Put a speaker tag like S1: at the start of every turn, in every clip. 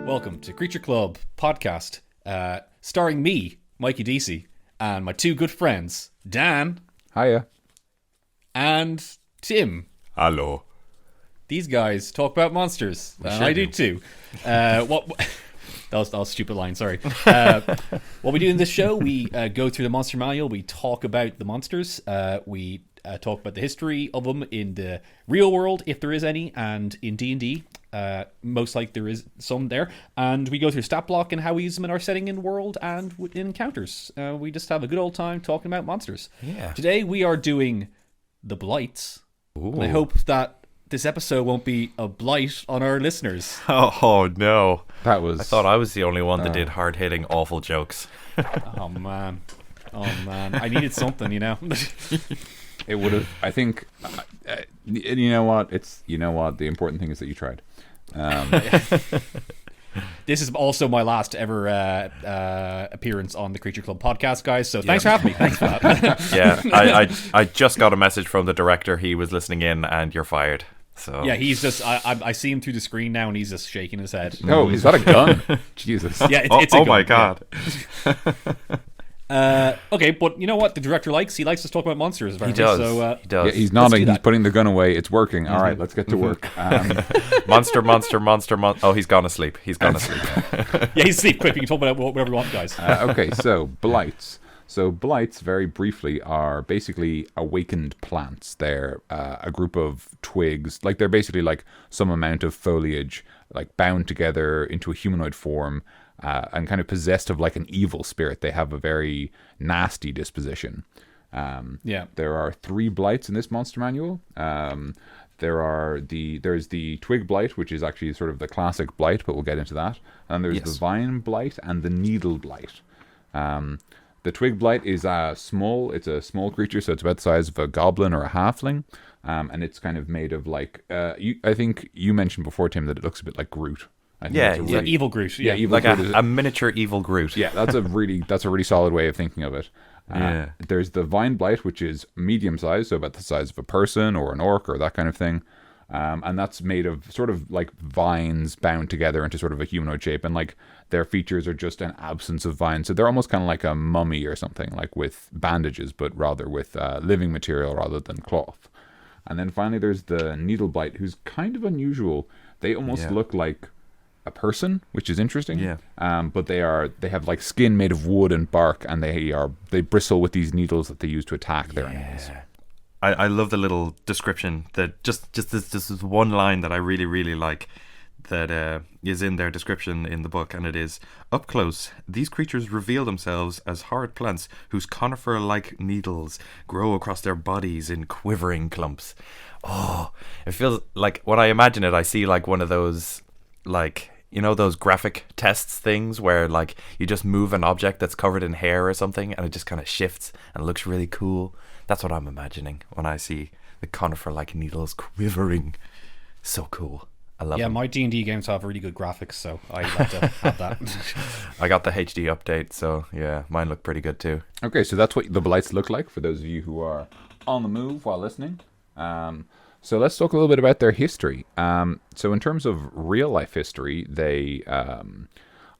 S1: Welcome to Creature Club podcast, starring me, Mikey DC, and my two good friends, Dan.
S2: Hiya.
S1: And Tim.
S3: Hello.
S1: These guys talk about monsters, and I do too. That was a stupid line, sorry. What we do in this show, we go through the monster manual, we talk about the monsters, we talk about the history of them in the real world, if there is any, and in D&D. Most like there is some there, and we go through stat block and how we use them in our setting in world and in encounters. We just have a good old time talking about monsters.
S3: Yeah.
S1: Today we are doing the blights. And I hope that this episode won't be a blight on our listeners.
S3: Oh no,
S2: I
S3: thought I was the only one that did hard hitting awful jokes.
S1: Oh man, I needed something, you know.
S2: It would have. I think. You know what? The important thing is that you tried.
S1: This is also my last ever appearance on the Creature Club podcast, guys. So thanks for having me. Thanks for that.
S3: Yeah, I just got a message from the director. He was listening in, and you're fired. So
S1: yeah, he's just. I see him through the screen now, and he's just shaking his head.
S2: Oh, is that a gun? Jesus.
S1: Yeah, it's a gun.
S3: Oh my god.
S1: Okay, but you know what the director likes? He likes to talk about monsters. Apparently.
S3: He does.
S1: So,
S3: he does.
S2: Yeah, he's nodding. He's putting the gun away. It's working. All right, let's get to work.
S3: Monster. Oh, he's gone asleep.
S1: Yeah, he's asleep. Quick, you can talk about whatever you want, guys.
S2: Okay, so blights. So blights, very briefly, are basically awakened plants. They're a group of twigs. Like they're basically like some amount of foliage, like bound together into a humanoid form. And kind of possessed of like an evil spirit. They have a very nasty disposition. There are 3 blights in this monster manual. There's the twig blight, which is actually sort of the classic blight, but we'll get into that. And there's the vine blight and the needle blight. The twig blight is a small creature, so it's about the size of a goblin or a halfling. And it's kind of made of like, I think you mentioned before, Tim, that it looks a bit like Groot.
S1: Evil Groot. Yeah,
S3: evil like Groot a miniature evil Groot.
S2: Yeah, that's a really solid way of thinking of it. There's the vine blight, which is medium sized, so about the size of a person or an orc or that kind of thing. And that's made of sort of like vines bound together into sort of a humanoid shape, and like their features are just an absence of vines, so they're almost kind of like a mummy or something, like with bandages, but rather with living material rather than cloth. And then finally, there's the needle blight, who's kind of unusual. They almost look like a person, which is interesting.
S3: Yeah.
S2: But they have like skin made of wood and bark, and they bristle with these needles that they use to attack their enemies.
S3: I love the little description that just this is one line that I really, really like that is in their description in the book, and it is, up close, these creatures reveal themselves as hard plants whose conifer-like needles grow across their bodies in quivering clumps. Oh, it feels like, when I imagine it, I see like one of those, like, you know, those graphic tests things where like you just move an object that's covered in hair or something and it just kind of shifts and looks really cool. That's what I'm imagining when I see the conifer-like needles quivering. So cool. I love them.
S1: My D&D games have really good graphics, so I like to have that.
S3: I got the HD update, so yeah, mine look pretty good too.
S2: Okay, so that's what the blights look like for those of you who are on the move while listening. So let's talk a little bit about their history. So in terms of real life history,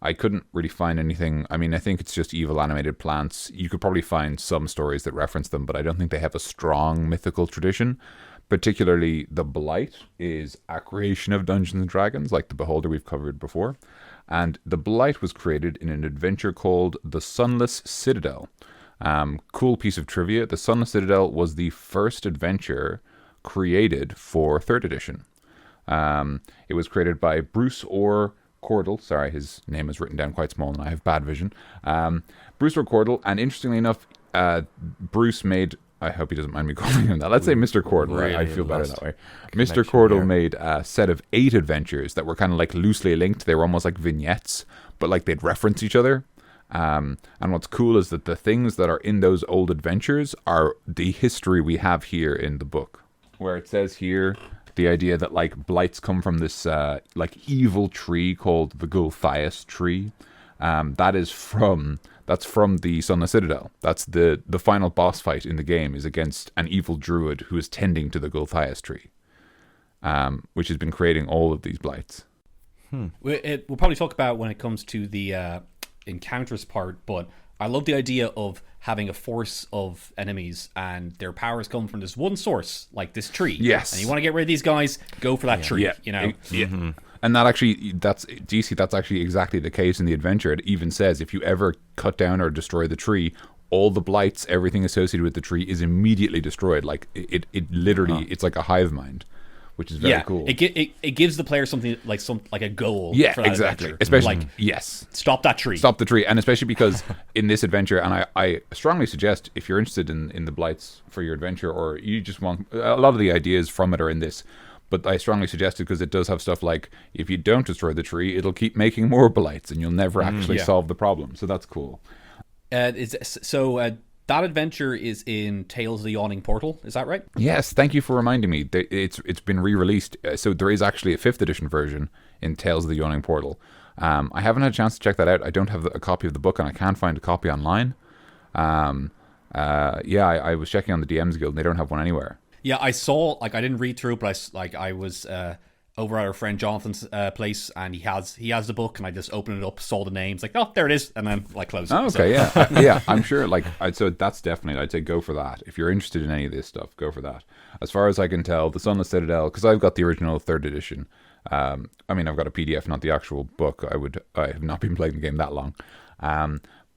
S2: I couldn't really find anything. I mean, I think it's just evil animated plants. You could probably find some stories that reference them, but I don't think they have a strong mythical tradition. Particularly, the Blight is a creation of Dungeons & Dragons, like the Beholder we've covered before. And the Blight was created in an adventure called The Sunless Citadel. Cool piece of trivia. The Sunless Citadel was the first adventure created for 3rd edition. It was created by Bruce Orr Cordell. Sorry, his name is written down quite small and I have bad vision. Bruce Orr Cordell, and interestingly enough, Bruce made, I hope he doesn't mind me calling him that. Let's say Mr. Cordell. Really, I feel better that way. Mr. Cordell made a set of 8 adventures that were kind of like loosely linked. They were almost like vignettes, but like they'd reference each other. And what's cool is that the things that are in those old adventures are the history we have here in the book, where it says here the idea that like blights come from this like evil tree called the Gulthias tree. That's That's from the Sunless Citadel. That's the final boss fight in the game is against an evil druid who is tending to the Gulthias tree, which has been creating all of these blights.
S1: We'll probably talk about when it comes to the encounters part, but I love the idea of having a force of enemies and their powers come from this one source, like this tree.
S2: Yes.
S1: And you want to get rid of these guys, go for that tree.
S2: Yeah.
S1: You know.
S2: Yeah. Mm-hmm. And that actually, that's actually exactly the case in the adventure. It even says if you ever cut down or destroy the tree, all the blights, everything associated with the tree is immediately destroyed. Like it literally, it's like a hive mind, which is very cool.
S1: It gives the player something like a goal.
S2: Yeah,
S1: for that
S2: exactly.
S1: adventure.
S2: Especially
S1: like stop that tree.
S2: Stop the tree, and especially because in this adventure, and I strongly suggest if you're interested in the blights for your adventure, or you just want a lot of the ideas from it are in this. But I strongly suggest it because it does have stuff like if you don't destroy the tree, it'll keep making more blights, and you'll never actually solve the problem. So that's cool.
S1: That adventure is in Tales of the Yawning Portal. Is that right?
S2: Yes, thank you for reminding me. It's been re-released, so there is actually a 5th edition version in Tales of the Yawning Portal. I haven't had a chance to check that out. I don't have a copy of the book, and I can't find a copy online. I was checking on the DMs Guild, and they don't have one anywhere.
S1: Yeah, I saw, I didn't read through it, but I was over at our friend Jonathan's place, and he has the book, and I just opened it up, saw the names, like, oh, there it is, and then closed it.
S2: Oh, okay,
S1: so.
S2: yeah, I'm sure. So that's definitely, I'd say go for that. If you're interested in any of this stuff, go for that. As far as I can tell, the Sunless Citadel, because I've got the original 3rd edition. I've got a PDF, not the actual book. I have not been playing the game that long,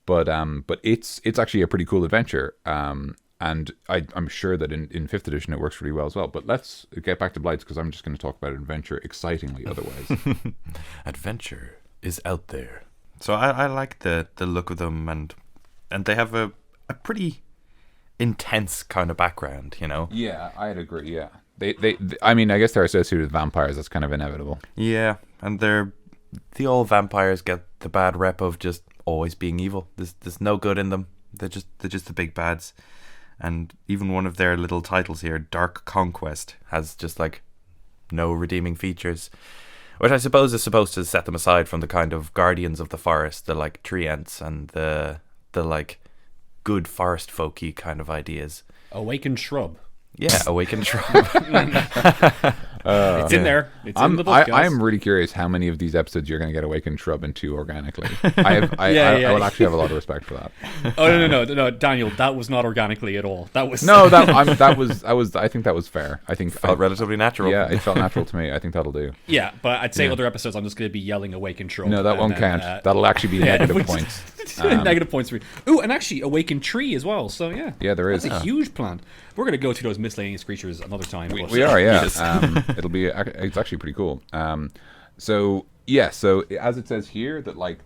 S2: but it's actually a pretty cool adventure. And I'm sure that in 5th edition it works really well as well. But let's get back to Blights, because I'm just going to talk about adventure excitingly otherwise.
S3: Adventure is out there. So I like the look of them, and they have a pretty intense kind of background, you know?
S2: Yeah, I'd agree, yeah. They I mean, I guess they're associated with vampires. That's kind of inevitable.
S3: Yeah, and the old vampires get the bad rep of just always being evil. There's no good in them. They're just the big bads. And even one of their little titles here, Dark Conquest, has just like no redeeming features, which I suppose is supposed to set them aside from the kind of guardians of the forest, the like tree ents and the like good forest folky kind of ideas.
S1: Awakened Shrub.
S3: Yeah, Awakened Shrub.
S1: It's in there. It's in the book, guys.
S2: I'm really curious how many of these episodes you're going to get Awakened Shrub into organically. I would actually have a lot of respect for that.
S1: Oh no, Daniel, that was not organically at all. That was
S2: I think that was fair. I think
S3: felt relatively natural.
S2: Yeah, it felt natural to me. I think that'll do.
S1: Yeah, but I'd say other episodes I'm just going to be yelling Awakened Shrub.
S2: No, that won't count. That'll actually be negative points.
S1: Negative points for me. Ooh, and actually Awakened Tree as well. So yeah.
S2: Yeah, there is.
S1: That's a huge plan. We're going to go through those miscellaneous creatures another time.
S2: We are, yeah. It's actually pretty cool. So as it says here, that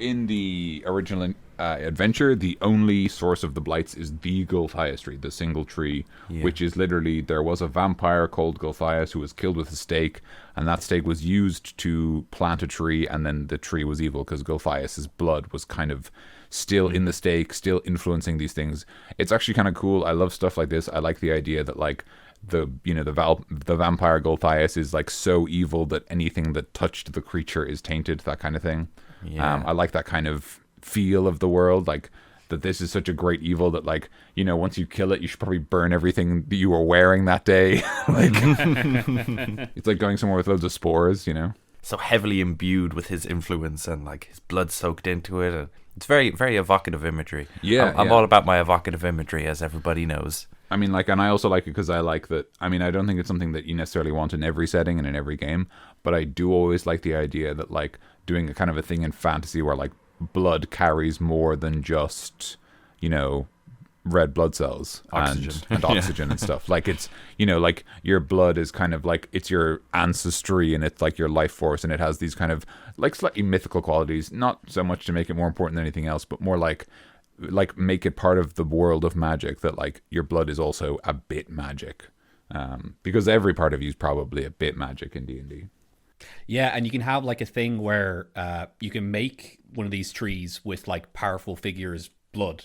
S2: in the original adventure, the only source of the blights is the Gulthias tree, the single tree, which is literally, there was a vampire called Gulthias who was killed with a stake, and that stake was used to plant a tree, and then the tree was evil because Gulthias's blood was kind of still in the stake, still influencing these things. It's actually kind of cool. I love stuff like this. I like the idea that the vampire Gulthias is like so evil that anything that touched the creature is tainted, that kind of thing. Yeah. I like that kind of feel of the world, like that this is such a great evil that once you kill it, you should probably burn everything that you were wearing that day. It's like going somewhere with loads of spores,
S3: so heavily imbued with his influence and like his blood soaked into it, and it's very, very evocative imagery. I'm all about my evocative imagery, as everybody knows.
S2: I mean, and I also like it because I like that. I mean, I don't think it's something that you necessarily want in every setting and in every game, but I do always like the idea that doing a kind of a thing in fantasy where blood carries more than just, red blood cells and oxygen and stuff. It's, your blood is kind of it's your ancestry, and it's your life force, and it has these kind of slightly mythical qualities, not so much to make it more important than anything else, but more make it part of the world of magic, that your blood is also a bit magic, because every part of you is probably a bit magic in D&D.
S1: Yeah, and you can have a thing where you can make one of these trees with powerful figures' blood.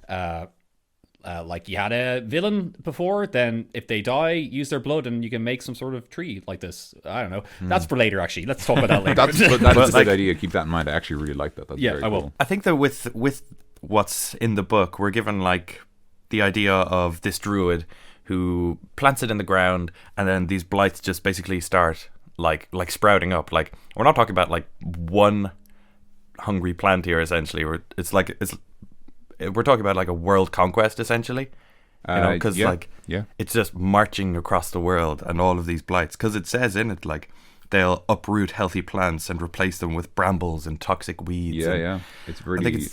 S1: You had a villain before, then if they die, use their blood, and you can make some sort of tree like this. I don't know. That's for later, actually. Let's talk about that later.
S2: That's a good idea. Keep that in mind. I actually really like that. That's very
S1: I will.
S3: Cool. I think that with what's in the book, we're given like the idea of this druid who plants it in the ground, and then these blights just basically start like sprouting up. Like, we're not talking about like one hungry plant here. Essentially, we're talking about like a world conquest essentially. Because it's just marching across the world, and all of these blights, because it says in it like they'll uproot healthy plants and replace them with brambles and toxic weeds.
S2: It's really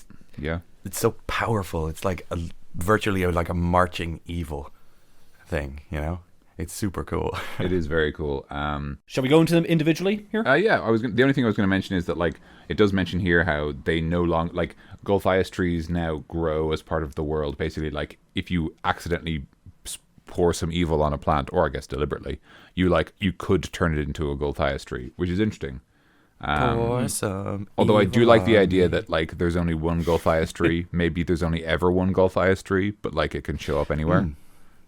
S3: it's so powerful. It's like virtually like a marching evil thing. It's super cool.
S2: It is very cool.
S1: Shall we go into them individually here?
S2: The only thing I was going to mention is that like it does mention here how they no longer like Gulthias trees now grow as part of the world. Basically, like if you accidentally pour some evil on a plant, or I guess deliberately, you could turn it into a Gulthias tree, which is interesting. Although I do like the idea that like there's only one Gulthias tree. Maybe there's only ever one Gulthias tree, but like it can show up anywhere.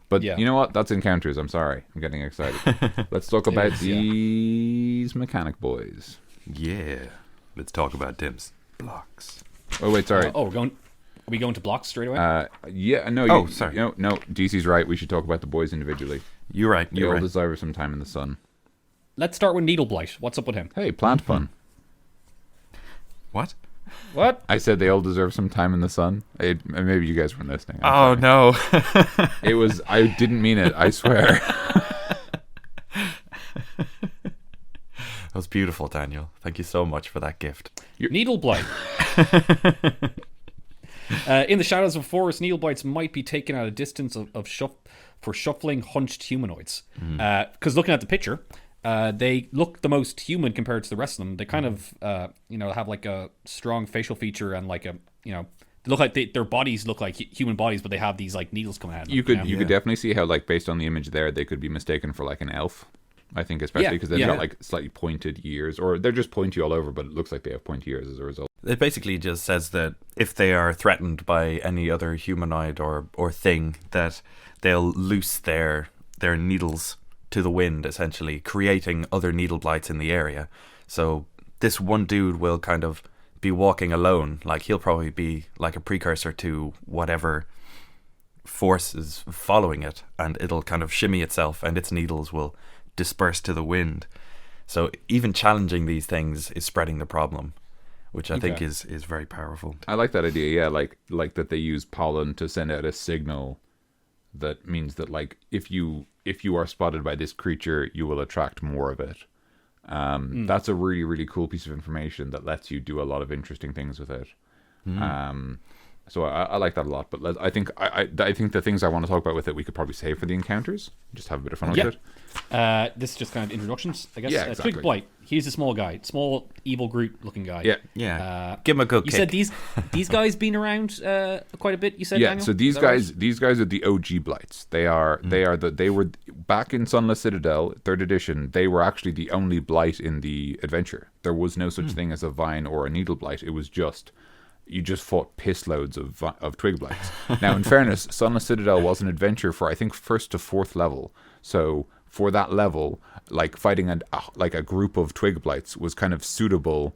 S2: But you know what? That's encounters. I'm sorry. I'm getting excited. Let's talk about these mechanic boys.
S3: Yeah. Let's talk about Tim's blocks.
S2: Oh, wait, sorry.
S1: Are we going to blocks straight away?
S2: No.
S3: Sorry.
S2: No, DC's right. We should talk about the boys individually.
S3: You're right.
S2: They all deserve some time in the sun.
S1: Let's start with Needle Blight. What's up with him?
S2: Hey, plant fun.
S3: What?
S2: I said they all deserve some time in the sun. Maybe you guys weren't listening.
S3: I'm sorry. No.
S2: It was. I didn't mean it. I swear.
S3: That was beautiful, Daniel. Thank you so much for that gift.
S1: Needle Blight. In the shadows of forest, needle blights might be taken at a distance for shuffling hunched humanoids. Because looking at the picture, they look the most human compared to the rest of them. They kind of, have like a strong facial feature and like they look like their bodies look like human bodies, but they have these like needles coming out of them.
S2: You could definitely see how like based on the image there, they could be mistaken for like an elf. I think especially because they've got like slightly pointed ears, or they're just pointy all over, but it looks like they have pointy ears as a result.
S3: It basically just says that if they are threatened by any other humanoid or thing, that they'll loose their needles to the wind, essentially, creating other needle blights in the area. So this one dude will kind of be walking alone. Like, he'll probably be like a precursor to whatever force is following it, and it'll kind of shimmy itself, and its needles will disperse to the wind. So even challenging these things is spreading the problem, which I think is very powerful.
S2: I like that idea, like that they use pollen to send out a signal that means that like if you are spotted by this creature, you will attract more of it. That's a really, really cool piece of information that lets you do a lot of interesting things with it. So I like that a lot. But I think the things I want to talk about with it, we could probably save for the encounters. Just have a bit of fun with it.
S1: This is just kind of introductions, I guess.
S2: Yeah, exactly.
S1: Twig Blight. He's a small guy, small evil Groot looking guy.
S3: Yeah. Give him a good
S1: kick.
S3: You
S1: said these guys been around quite a bit. You said Daniel?
S2: So these guys are the OG Blights. They were back in Sunless Citadel, 3rd edition. They were actually the only Blight in the adventure. There was no such thing as a vine or a needle Blight. It was just. You just fought piss loads of twig blights. Now, in fairness, Sunless Citadel was an adventure for I think 1st to 4th level. So for that level, like fighting a group of twig blights was kind of suitable,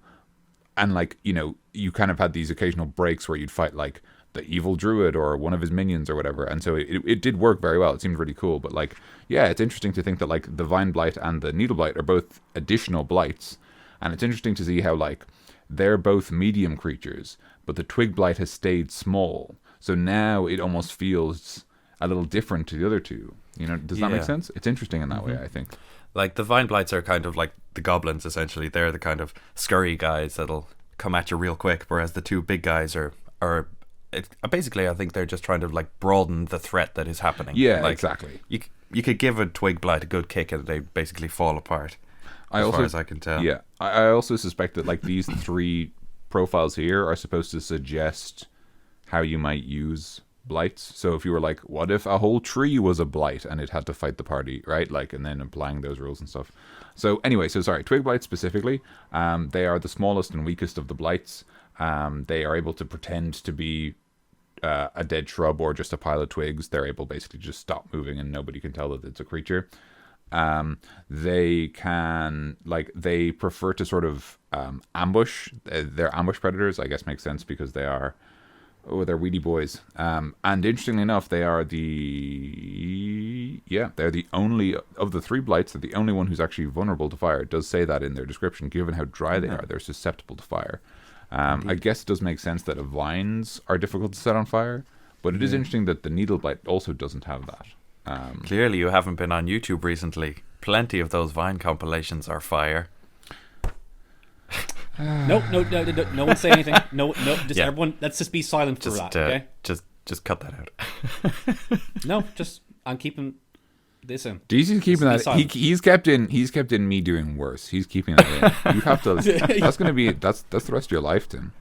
S2: and like you kind of had these occasional breaks where you'd fight like the evil druid or one of his minions or whatever, and so it did work very well. It seemed really cool. But like it's interesting to think that like the vine blight and the needle blight are both additional blights, and it's interesting to see how like they're both medium creatures, but the twig blight has stayed small. So now it almost feels a little different to the other two. Does that make sense? It's interesting in that way, I think.
S3: Like the vine blights are kind of like the goblins, essentially. They're the kind of scurry guys that'll come at you real quick, whereas the two big guys are basically, I think they're just trying to like broaden the threat that is happening.
S2: Yeah,
S3: like,
S2: exactly.
S3: You could give a twig blight a good kick and they basically fall apart. As far as I can tell.
S2: Yeah, I also suspect that like these 3 profiles here are supposed to suggest how you might use blights. So if you were like, what if a whole tree was a blight and it had to fight the party, right? Like, and then applying those rules and stuff. So anyway, twig blights specifically, they are the smallest and weakest of the blights. They are able to pretend to be a dead shrub or just a pile of twigs. They're able basically to just stop moving and nobody can tell that it's a creature. They prefer to sort of ambush. They're ambush predators, I guess makes sense because they are Oh, they're weedy boys. And interestingly enough, they're the only of the 3 blights. They're the only one who's actually vulnerable to fire. It does say that in their description. Given how dry they are, they're susceptible to fire. I guess it does make sense that vines are difficult to set on fire, but it is interesting that the needle blight also doesn't have that.
S3: Clearly, you haven't been on YouTube recently. Plenty of those vine compilations are fire.
S1: No one say anything. No, just everyone. Let's just be silent for that. Okay.
S3: Just cut that out.
S1: No, I'm keeping this in.
S2: DC's keeping that. He's kept in me doing worse. He's keeping that in. You have to. That's gonna be. That's the rest of your life, Tim.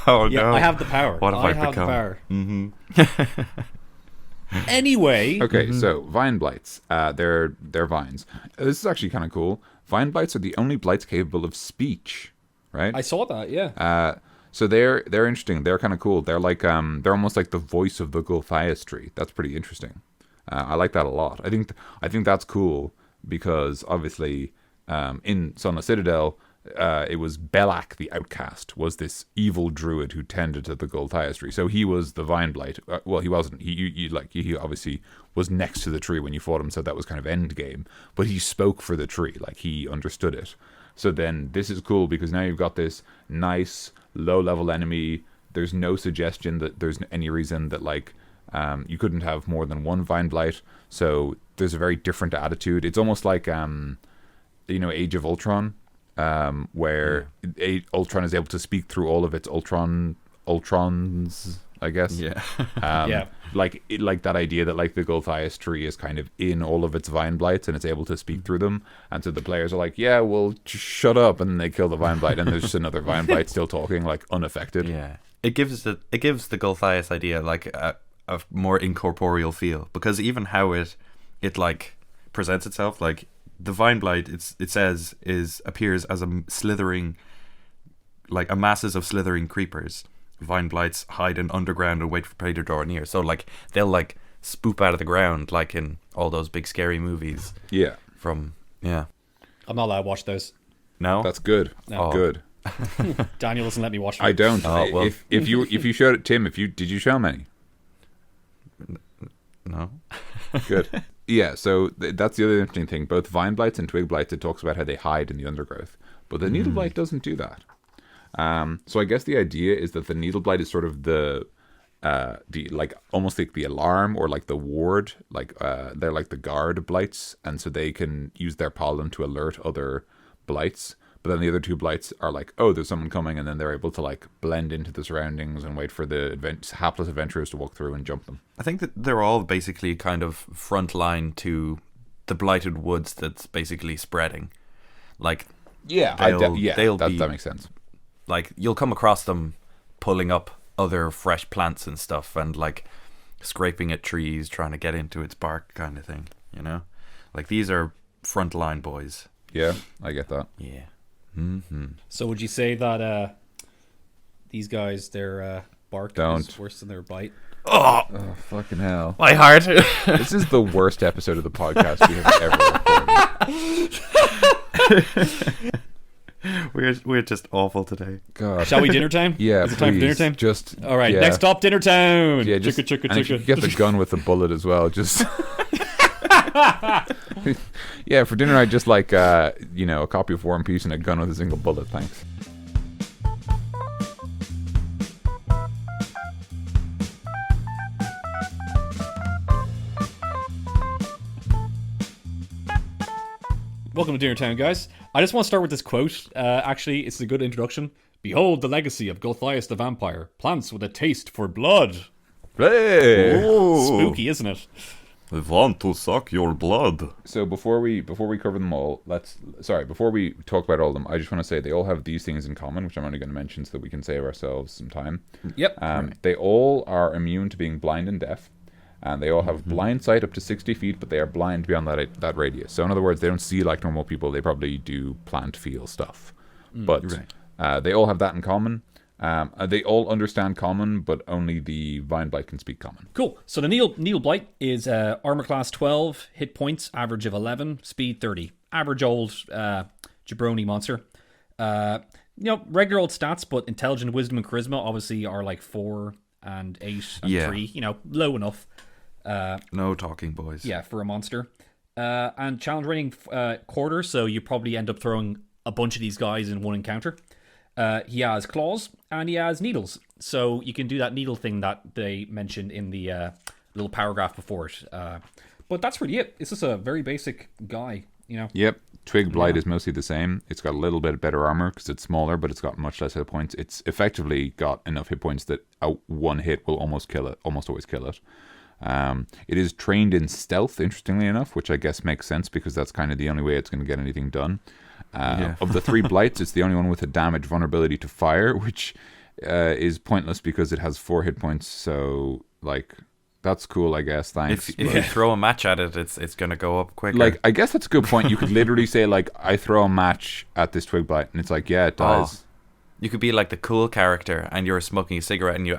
S3: Oh
S1: yeah,
S3: no!
S1: I have the power.
S3: What have I
S1: have
S3: become?
S1: The power.
S3: Mm-hmm.
S1: Anyway.
S2: Okay, so vine blights. They're vines. This is actually kind of cool. Vine blights are the only blights capable of speech. Right.
S1: I saw that. Yeah.
S2: So they're interesting. They're kind of cool. They're like they're almost like the voice of the Gulthias tree. That's pretty interesting. I like that a lot. I think that's cool because obviously in Sunless Citadel it was Belak the Outcast was this evil druid who tended to the Gulthias tree. So he was the vine blight. Well, he wasn't. He obviously was next to the tree when you fought him. So that was kind of end game. But he spoke for the tree. Like he understood it. So then this is cool because now you've got this nice low-level enemy. There's no suggestion that there's any reason that like you couldn't have more than one Vine Blight. So there's a very different attitude. It's almost like Age of Ultron, where Ultron is able to speak through all of its Ultrons, I guess.
S3: Yeah.
S2: Like that idea that like the Gulthias tree is kind of in all of its Vine Blights and it's able to speak through them. And so the players are like, yeah, well, just shut up. And then they kill the Vine Blight and there's just another Vine Blight still talking, like unaffected.
S3: Yeah. It gives the Gulthias idea like a more incorporeal feel, because even how it like presents itself, like the Vine Blight, it says appears as a slithering, like a masses of slithering creepers. Vine Blights hide in underground and wait for prey to draw near. So like they'll like spoop out of the ground like in all those big scary movies.
S2: Yeah.
S3: I'm
S1: not allowed to watch those.
S3: No?
S2: That's good.
S1: No.
S2: Good.
S1: Daniel doesn't let me watch them.
S2: I don't.
S3: Oh, well.
S2: If you showed it, Tim, did you show many?
S3: No.
S2: Good. Yeah, so that's the other interesting thing. Both Vine Blights and Twig Blights, it talks about how they hide in the undergrowth. But the Needle Blight doesn't do that. So I guess the idea is that the Needle Blight is sort of the like almost like the alarm or like the ward, like they're like the guard blights, and so they can use their pollen to alert other blights. But then the other two blights are like, oh, there's someone coming, and then they're able to like blend into the surroundings and wait for the hapless adventurers to walk through and jump them.
S3: I think that they're all basically kind of front line to the blighted woods that's basically spreading. Like,
S2: that makes sense.
S3: Like, you'll come across them pulling up other fresh plants and stuff and like scraping at trees, trying to get into its bark kind of thing, you know? Like, these are frontline boys.
S2: Yeah, I get that.
S3: Yeah. Mm-hmm.
S1: So would you say that these guys, their bark is worse than their bite?
S3: Oh,
S2: fucking hell.
S3: My heart.
S2: This is the worst episode of the podcast we have ever recorded.
S3: We're just awful today.
S2: God.
S1: Shall we dinner time?
S2: Yeah,
S1: is it time for dinner time?
S2: Just
S1: all right. Next stop, dinner town.
S2: Yeah, just chicka. Get the gun with the bullet as well. Just yeah, for dinner I'd just like a copy of War and Peace and a gun with a single bullet. Thanks.
S1: Welcome to Dinner Town, guys. I just want to start with this quote. Actually, it's a good introduction. Behold the legacy of Gulthias the Vampire, plants with a taste for blood.
S2: Hey!
S1: Spooky, isn't it?
S3: I want to suck your blood.
S2: So before we cover them all, before we talk about all of them, I just want to say they all have these things in common, which I'm only going to mention so that we can save ourselves some time.
S1: Yep.
S2: They all are immune to being blind and deaf. And they all have blind sight up to 60 feet, but they are blind beyond that radius. So in other words, they don't see like normal people. They probably do plant feel stuff. But they all have that in common. They all understand common, but only the Vine Blight can speak common.
S1: Cool. So the Needle Blight is armor class 12, hit points, average of 11, speed 30. Average old jabroni monster. Regular old stats, but intelligence, wisdom, and charisma obviously are like 4 and 8 and 3. Low enough.
S3: No talking boys.
S1: Yeah, for a monster. And challenge rating quarter, so you probably end up throwing a bunch of these guys in one encounter. He has claws and he has needles, so you can do that needle thing that they mentioned in the little paragraph before it. But that's really it. It's just a very basic guy,
S2: Yep. Twig Blight is mostly the same. It's got a little bit better armor because it's smaller, but it's got much less hit points. It's effectively got enough hit points that one hit will almost always kill it. It is trained in stealth, interestingly enough, which I guess makes sense because that's kind of the only way it's going to get anything done. Of the 3 blights, it's the only one with a damage vulnerability to fire, which is pointless because it has 4 hit points. So, that's cool, I guess. Thanks.
S3: If you throw a match at it, it's going to go up quicker.
S2: I guess that's a good point. You could literally say, I throw a match at this twig blight, and it's yeah, it does.
S3: You could be the cool character, and you're smoking a cigarette, and you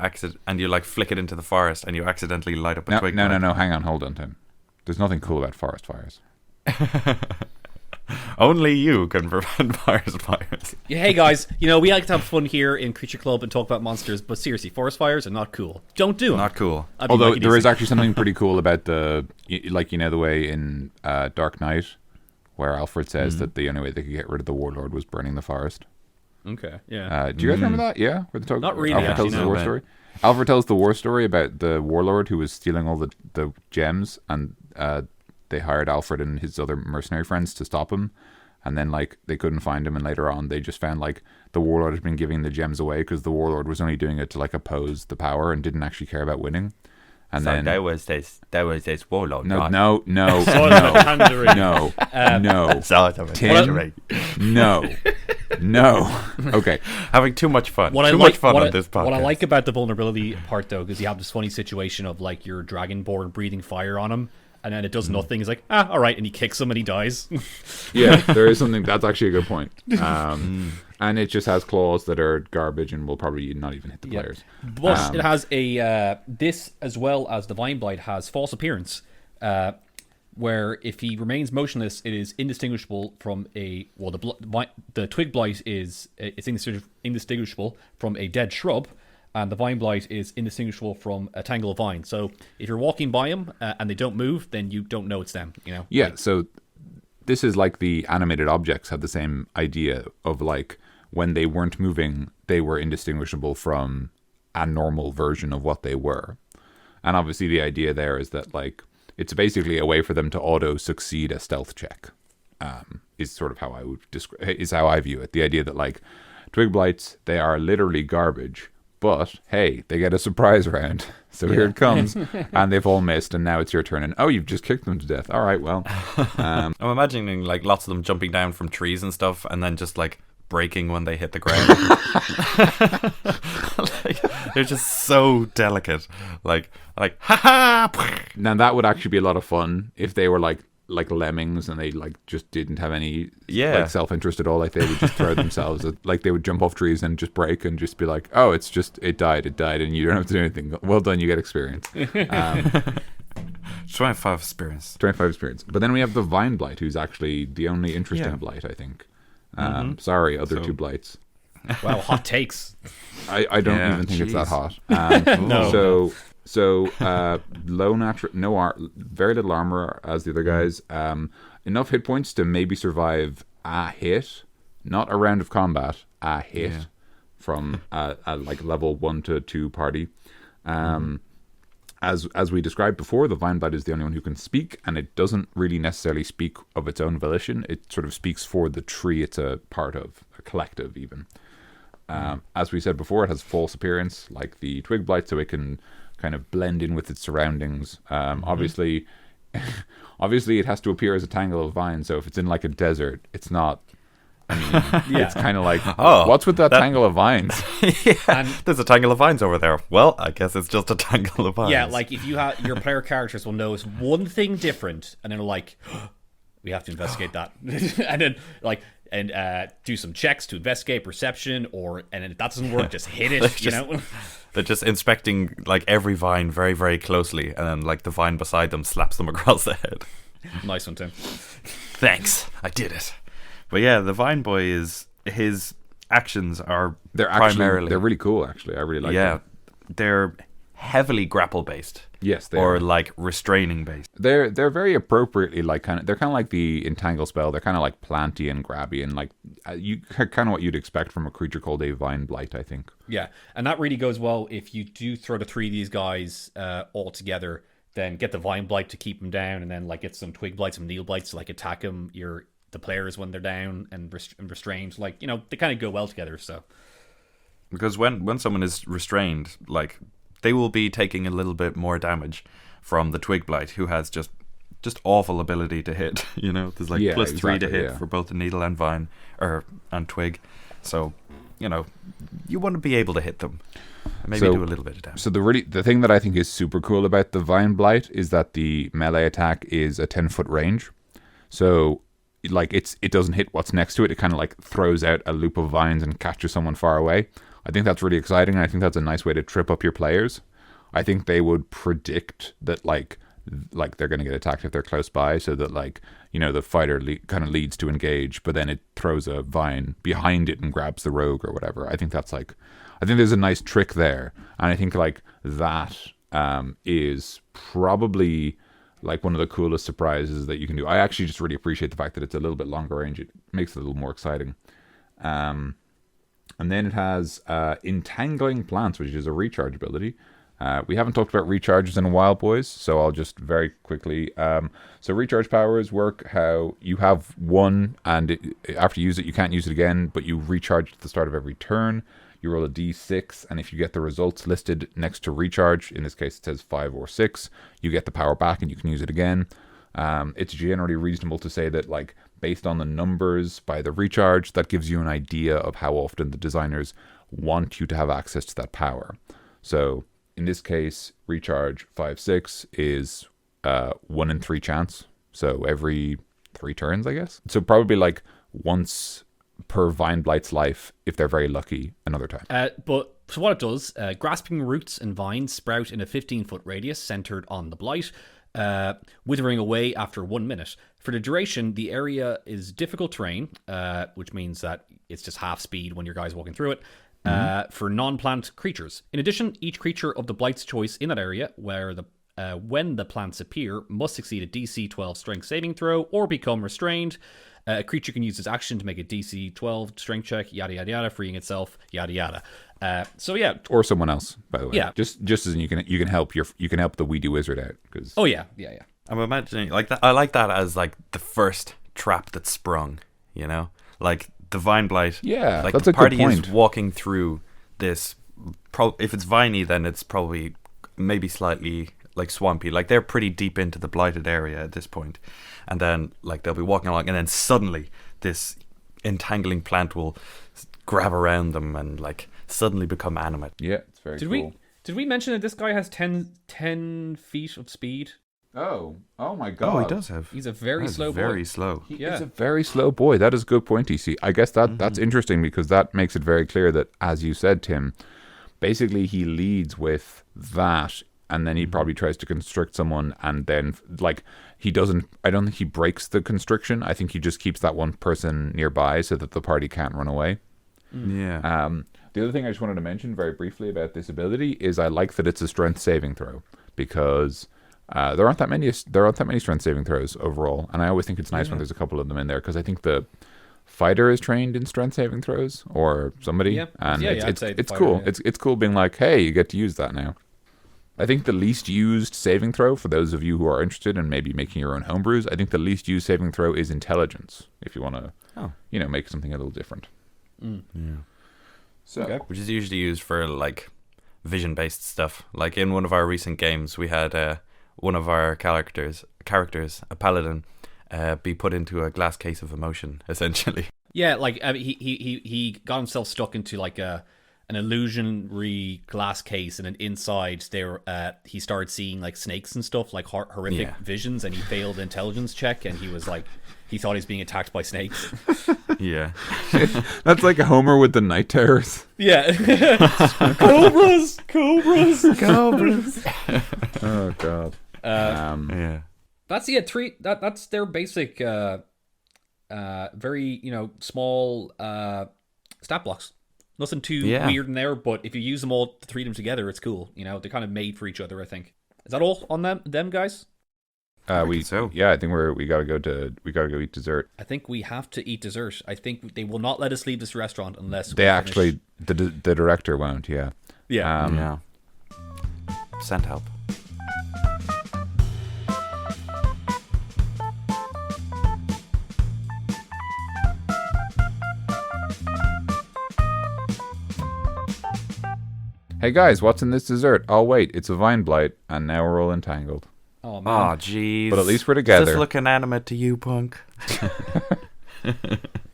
S3: flick it into the forest, and you accidentally light up a twig.
S2: No, hang on, hold on, Tim. There's nothing cool about forest fires.
S3: Only you can prevent forest fires.
S1: Yeah, hey guys, we like to have fun here in Creature Club and talk about monsters, but seriously, forest fires are not cool. Don't do them.
S3: Not cool.
S2: Although there is actually something pretty cool about the way in Dark Knight, where Alfred says that the only way they could get rid of the warlord was burning the forest.
S1: Okay, yeah.
S2: Do you guys remember that? Yeah? Where they
S1: Not really.
S2: Alfred tells the war story. Alfred tells the war story about the warlord who was stealing all the gems, and they hired Alfred and his other mercenary friends to stop him. And then, they couldn't find him, and later on they just found, the warlord had been giving the gems away because the warlord was only doing it to, oppose the power and didn't actually care about winning. And
S3: so
S2: then
S3: that was this warlord.
S2: No. Okay.
S3: Having too much fun. Much fun on this podcast.
S1: What I like about the vulnerability part, though, is you have this funny situation of, your dragonborn breathing fire on him, and then it does nothing. He's all right, and he kicks him and he dies.
S2: Yeah, there is something. That's actually a good point. And it just has claws that are garbage and will probably not even hit the players.
S1: But it has this, as well as the Vine Blight, has false appearance, where if he remains motionless, it is indistinguishable from the Twig Blight is indistinguishable from a dead shrub, and the Vine Blight is indistinguishable from a tangle of vine. So if you're walking by them and they don't move, then you don't know it's them.
S2: Yeah. So this is the animated objects have the same idea of when they weren't moving, they were indistinguishable from a normal version of what they were. And obviously the idea there is that it's basically a way for them to auto succeed a stealth check. Is sort of how I would is how I view it. The idea that twig blights, they are literally garbage. But, hey, they get a surprise round. So here it comes. And they've all missed. And now it's your turn. And, you've just kicked them to death. All right, well.
S3: I'm imagining, lots of them jumping down from trees and stuff. And then just, breaking when they hit the ground. They're just so delicate. Ha-ha!
S2: Now, that would actually be a lot of fun if they were, lemmings and they just didn't have any self-interest at all. They would just throw themselves at, they would jump off trees and just break and just be it died and you don't have to do anything. Well done, you get experience.
S3: 25 experience.
S2: But then we have the Vine Blight, who's actually the only interesting blight, I think. Sorry, other 2 blights.
S1: Wow, hot takes.
S2: I don't even think it's that hot.
S1: No.
S2: So low very little armor as the other guys. Enough hit points to maybe survive a hit, not a round of combat, a hit from a level 1 to 2 party. As we described before, the Vine Blight is the only one who can speak, and it doesn't really necessarily speak of its own volition. It sort of speaks for the tree it's a part of, a collective even. As we said before, it has false appearance like the Twig Blight, so it can kind of blend in with its surroundings. Obviously it has to appear as a tangle of vines, so if it's in a desert, it's not. It's kind of what's with that tangle of vines?
S1: And
S3: there's a tangle of vines over there. Well, I guess it's just a tangle of vines.
S1: Yeah, if you have your player characters will notice one thing different, and then we have to investigate that, and then do some checks to investigate perception, and then if that doesn't work, just hit it.
S3: They're just inspecting every vine very, very closely, and then the vine beside them slaps them across the head.
S1: Nice one, Tim.
S3: Thanks, I did it. But yeah, the Vine Boy his actions are
S2: primarily
S3: actually,
S2: they're really cool. Actually, I really like them.
S3: They're heavily grapple based.
S2: Yes, they
S3: or
S2: are.
S3: like restraining based.
S2: They're very appropriately like they're kind of like the entangle spell. They're kind of like planty and grabby and like you kind of what you'd expect from a creature called a vine blight, I think.
S1: Yeah, and that really goes well if you do throw the 3 of these guys all together. Then get the vine blight to keep them down, and then like get some twig blights, some needle blights to like attack them. The players when they're down and restrained. Like they kind of go well together. So
S3: because when someone is restrained, like they will be taking a little bit more damage from the twig blight, who has just awful ability to hit. There's like plus 3 to hit for both the needle and vine and twig. So you want to be able to hit them. Maybe do a little bit of damage.
S2: So the thing that I think is super cool about the vine blight is that the melee attack is a 10-foot range. So like it doesn't hit what's next to it. It kind of like throws out a loop of vines and catches someone far away. I think that's really exciting, and I think that's a nice way to trip up your players. I think they would predict that like they're going to get attacked if they're close by, so that like the fighter kind of leads to engage, but then it throws a vine behind it and grabs the rogue or whatever. I think there's a nice trick there, and I think like that is probably like one of the coolest surprises that you can do. I actually just really appreciate the fact that it's a little bit longer range. It makes it a little more exciting. And then it has Entangling Plants, which is a recharge ability. We haven't talked about recharges in a while, boys, so I'll just very quickly... so recharge powers work how you have one, and after you use it, you can't use it again, but you recharge at the start of every turn. You roll a d6, and if you get the results listed next to recharge, in this case it says 5 or 6, you get the power back and you can use it again. It's generally reasonable to say that, like, based on the numbers by the recharge, that gives you an idea of how often the designers want you to have access to that power. So in this case, recharge 5/6 is 1 in 3 chance. So every 3 turns, I guess. So probably like once per Vine Blight's life, if they're very lucky, another time.
S1: But so what it does, grasping roots and vines sprout in a 15-foot radius centered on the Blight, withering away after 1 minute. For the duration, the area is difficult terrain, which means that it's just half speed when your guy's walking through it, for non-plant creatures. In addition, each creature of the Blight's choice in that area, when the plants appear, must succeed a DC 12 strength saving throw or become restrained. A creature can use its action to make a DC 12 strength check, yada yada yada, freeing itself, yada yada. So yeah,
S2: or someone else, by the way.
S1: Yeah,
S2: just as you can help the Weedy Wizard out, because
S1: yeah.
S3: I'm imagining like that. I like that as like the first trap that's sprung. Like the Vine Blight.
S2: Yeah,
S3: like
S2: that's
S3: the
S2: a good
S3: party
S2: point.
S3: is walking through this. If it's viney, then it's probably maybe slightly like swampy. Like they're pretty deep into the blighted area at this point, and then like they'll be walking along, and then suddenly this entangling plant will grab around them and like suddenly become animate.
S2: Yeah, it's very cool.
S1: Did we mention that this guy has 10 feet of speed?
S2: Oh my god.
S3: Oh, he does have.
S1: He's a very slow boy.
S3: Very slow.
S2: He's a very slow boy. That is a good point, TC. I guess that's interesting, because that makes it very clear that, as you said, Tim, basically he leads with that, and then he probably tries to constrict someone, and then like I don't think he breaks the constriction. I think he just keeps that one person nearby so that the party can't run away.
S3: Yeah.
S2: The other thing I just wanted to mention very briefly about this ability is I like that it's a strength saving throw, because there aren't that many strength saving throws overall, and I always think it's nice when there's a couple of them in there, because I think the fighter is trained in strength saving throws, or somebody, and it's cool. Yeah. It's cool being like, hey, you get to use that now. I think the least used saving throw, for those of you who are interested in maybe making your own homebrews, I think the least used saving throw is intelligence, if you want to make something a little different.
S3: Yeah.
S2: So,
S3: which is usually used for like vision-based stuff. Like in one of our recent games, we had one of our characters, a paladin, be put into a glass case of emotion, essentially.
S1: Yeah, like he got himself stuck into like an illusionary glass case, and then inside there he started seeing like snakes and stuff, like horrific visions, and he failed the intelligence check, and he thought he was being attacked by snakes.
S3: Yeah.
S2: That's like a Homer with the night terrors.
S1: Yeah. Cobras.
S2: Oh god.
S3: Yeah.
S1: That's that's their basic very small stat blocks. Nothing too weird in there, but if you use them all, 3 of them together, it's cool. You know, they're kind of made for each other, I think. Is that all on them guys?
S2: I think we gotta go eat dessert.
S1: I think we have to eat dessert. I think they will not let us leave this restaurant unless
S2: the director won't.
S3: Yeah. Send help.
S2: Hey guys, what's in this dessert? Oh wait, it's a vine blight, and now we're all entangled.
S1: Oh man.
S3: Oh jeez.
S2: But at least we're together.
S3: Does this look inanimate to you, punk?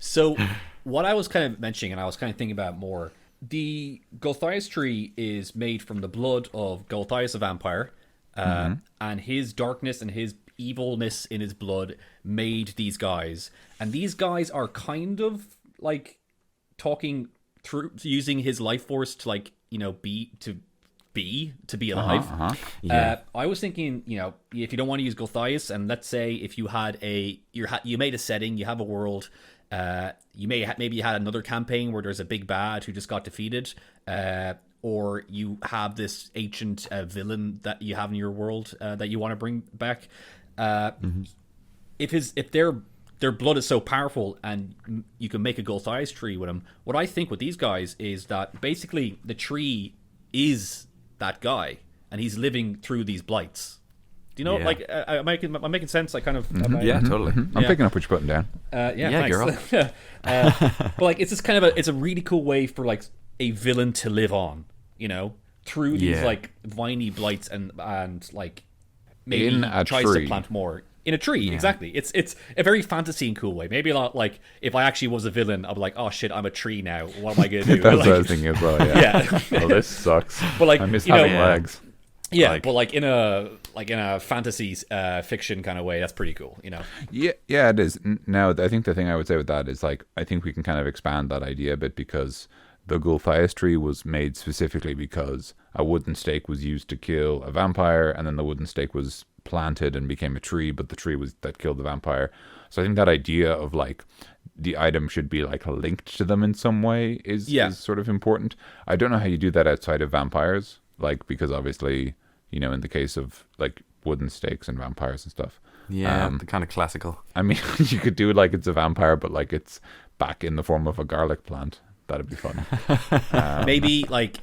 S1: So, what I was kind of mentioning, and I was kind of thinking about more, the Gulthias tree is made from the blood of Gulthias the vampire, and his darkness and his evilness in his blood made these guys. And these guys are kind of like talking through, using his life force to like, you know, be alive.
S3: Yeah.
S1: I was thinking, you know, if you don't want to use Gulthias, and let's say if you had you made a setting, you have a world, maybe you had another campaign where there's a big bad who just got defeated, or you have this ancient villain that you have in your world that you want to bring back. If their blood is so powerful and you can make a Gulthias tree with them, what I think with these guys is that basically the tree is that guy and he's living through these blights. Do you know, like, I'm making sense? I kind of...
S3: Totally.
S2: I'm picking up what you're putting down.
S1: Thanks.
S3: Girl.
S1: But like, it's just kind of it's a really cool way for like a villain to live on, you know, through these like viney blights and like maybe
S2: in a
S1: tries
S2: tree.
S1: to plant more. In a tree, exactly. It's a very fantasy and cool way. Maybe a lot like if I actually was a villain, I'd be like, oh shit, I'm a tree now. What am I gonna do?
S2: That's
S1: like,
S2: what I was thinking as well. Yeah. Well, this sucks.
S1: But like,
S2: I miss
S1: you know,
S2: having legs.
S1: Yeah, but like in a fantasy fiction kind of way, that's pretty cool. You know.
S2: Yeah, it is. Now, I think the thing I would say with that is like I think we can kind of expand that idea a bit because the Gulthias tree was made specifically because a wooden stake was used to kill a vampire, and then the wooden stake was planted and became a tree, but the tree was that killed the vampire. So I think that idea of like the item should be like linked to them in some way is sort of important. I don't know how you do that outside of vampires, like because obviously, you know, in the case of like wooden stakes and vampires and stuff.
S3: Yeah, the kind of classical.
S2: I mean, you could do it like it's a vampire, but like it's back in the form of a garlic plant. That'd be fun.
S1: Maybe like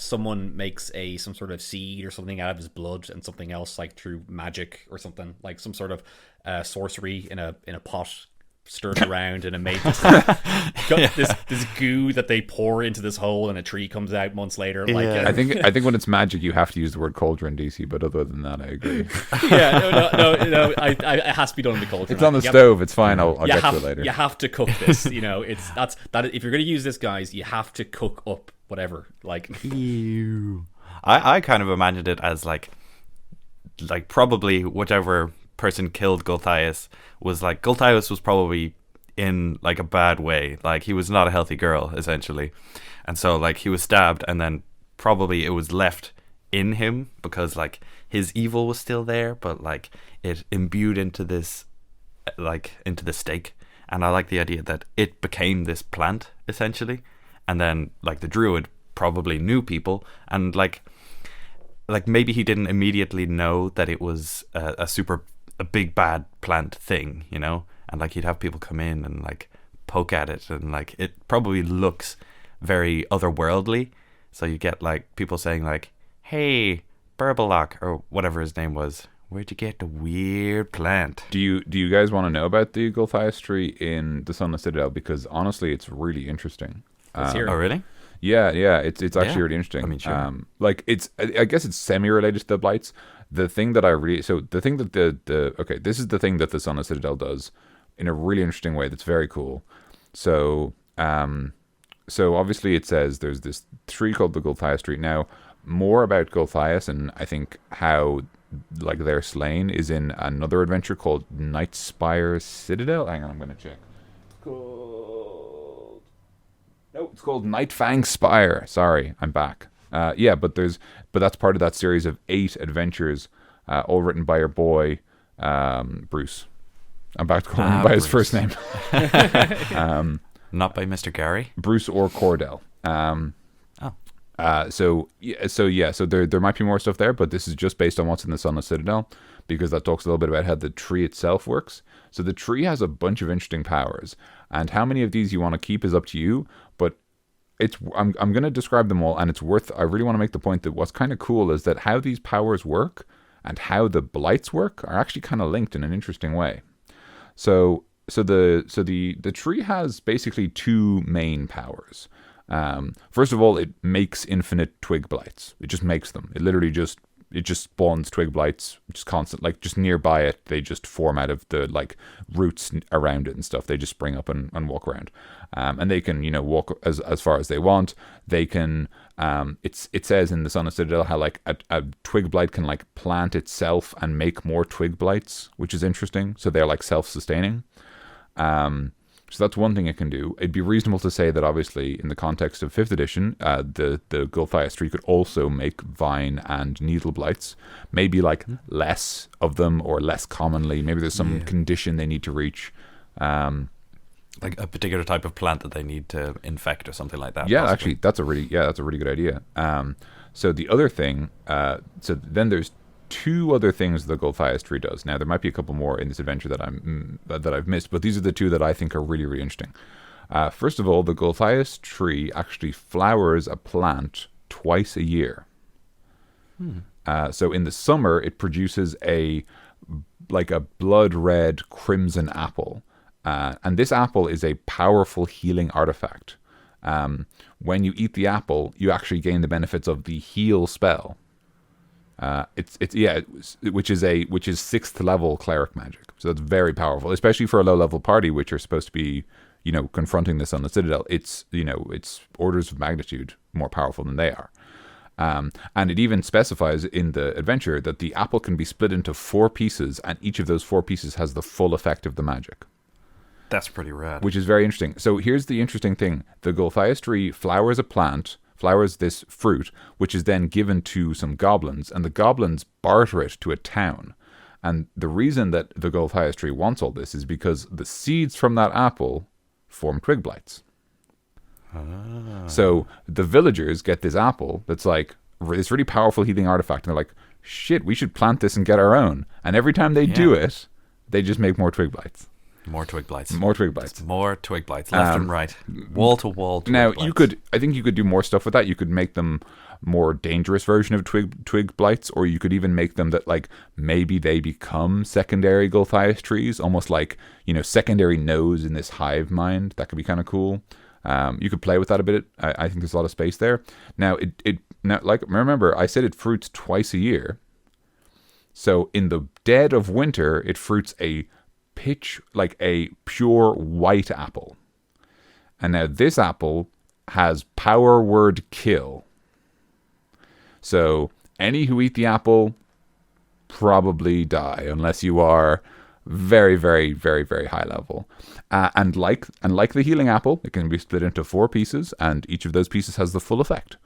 S1: someone makes some sort of seed or something out of his blood, and something else like through magic or something, like some sort of sorcery in a pot stirred around, and it made this goo that they pour into this hole, and a tree comes out months later. Like
S2: I think when it's magic, you have to use the word cauldron, DC. But other than that, I agree.
S1: No. It has to be done in the cauldron.
S2: It's on the stove. It's fine. I'll get to it later.
S1: You have to cook this. You know, that. If you're going to use this, guys, you have to cook up whatever. Like,
S3: Ew. I kind of imagined it as like probably whichever person killed Gulthias was like Gulthias was probably in like a bad way, like he was not a healthy girl essentially, and so like he was stabbed, and then probably it was left in him because like his evil was still there, but like it imbued into this like into the stake. And I like the idea that it became this plant essentially, and then like the druid probably knew people, and like maybe he didn't immediately know that it was a big bad plant thing, you know, and like he'd have people come in and like poke at it, and like it probably looks very otherworldly, so you get like people saying like, hey, Burbelock or whatever his name was, where'd you get the weird plant?
S2: Do you guys want to know about the Gulthias tree in the Sunless Citadel? Because honestly, it's really interesting.
S3: Oh really?
S2: Yeah, it's actually really interesting. I mean, sure. Like it's, I guess it's semi-related to the Blights. The thing that this is the thing that the Sunless Citadel does in a really interesting way that's very cool. So obviously it says there's this tree called the Gulthias tree. Now, more about Gulthias and I think how like they're slain is in another adventure called Nightspire Citadel. Hang on, I'm gonna check. It's called Nightfang Spire. Sorry, I'm back. But that's part of that series of 8 adventures, all written by your boy Bruce. I'm back to calling him by his first name.
S3: Not by Mr. Gary.
S2: Bruce or Cordell. So there might be more stuff there, but this is just based on what's in the Sunless Citadel, because that talks a little bit about how the tree itself works. So the tree has a bunch of interesting powers, and how many of these you want to keep is up to you. But I'm going to describe them all, and I really want to make the point that what's kind of cool is that how these powers work and how the blights work are actually kind of linked in an interesting way. So the tree has basically two main powers. First of all, it makes infinite twig blights. It just makes them. It just spawns twig blights, just constant, like just nearby it. They just form out of the like roots around it and stuff. They just spring up and walk around, and they can walk as far as they want. They can. It says in the Sunless Citadel how like a twig blight can like plant itself and make more twig blights, which is interesting. So they're like self-sustaining. So that's one thing it can do. It'd be reasonable to say that obviously in the context of 5th edition, the Gulthias tree could also make vine and needle blights. Maybe like less of them or less commonly. Maybe there's some condition they need to reach.
S4: Like a particular type of plant that they need to infect or something like that.
S2: Yeah,
S4: possibly.
S2: actually, that's a really good idea. So the other thing, so then there's two other things the Gulthias tree does. Now there might be a couple more in this adventure that I've missed, but these are the two that I think are really, really interesting. First of all, the Gulthias tree actually flowers a plant twice a year. So in the summer, it produces a blood red crimson apple, and this apple is a powerful healing artifact. When you eat the apple, you actually gain the benefits of the heal spell. Which is 6th level cleric magic. So that's very powerful, especially for a low level party, which are supposed to be, confronting this on the Citadel. It's orders of magnitude more powerful than they are. And it even specifies in the adventure that the apple can be split into 4 pieces, and each of those 4 pieces has the full effect of the magic.
S3: That's pretty rad.
S2: Which is very interesting. So here's the interesting thing. The Gulthias tree flowers this fruit, which is then given to some goblins, and the goblins barter it to a town. And the reason that the Gulthias tree wants all this is because the seeds from that apple form twig blights. So the villagers get this apple that's like this really powerful healing artifact, and they're like, shit, we should plant this and get our own. And every time they do it, they just make more twig blights.
S4: More twig blights.
S2: More twig blights.
S4: More twig blights, left and right, wall to wall.
S2: Now
S4: blights.
S2: I think you could do more stuff with that. You could make them more dangerous version of twig blights, or you could even make them that like maybe they become secondary Gulthias trees, almost like secondary nodes in this hive mind. That could be kind of cool. You could play with that a bit. I think there's a lot of space there. Now remember I said it fruits twice a year. So in the dead of winter, it fruits a pure white apple. And now this apple has power word kill. So any who eat the apple probably die unless you are very, very, very, very high level. And like the healing apple, it can be split into 4 pieces, and each of those pieces has the full effect.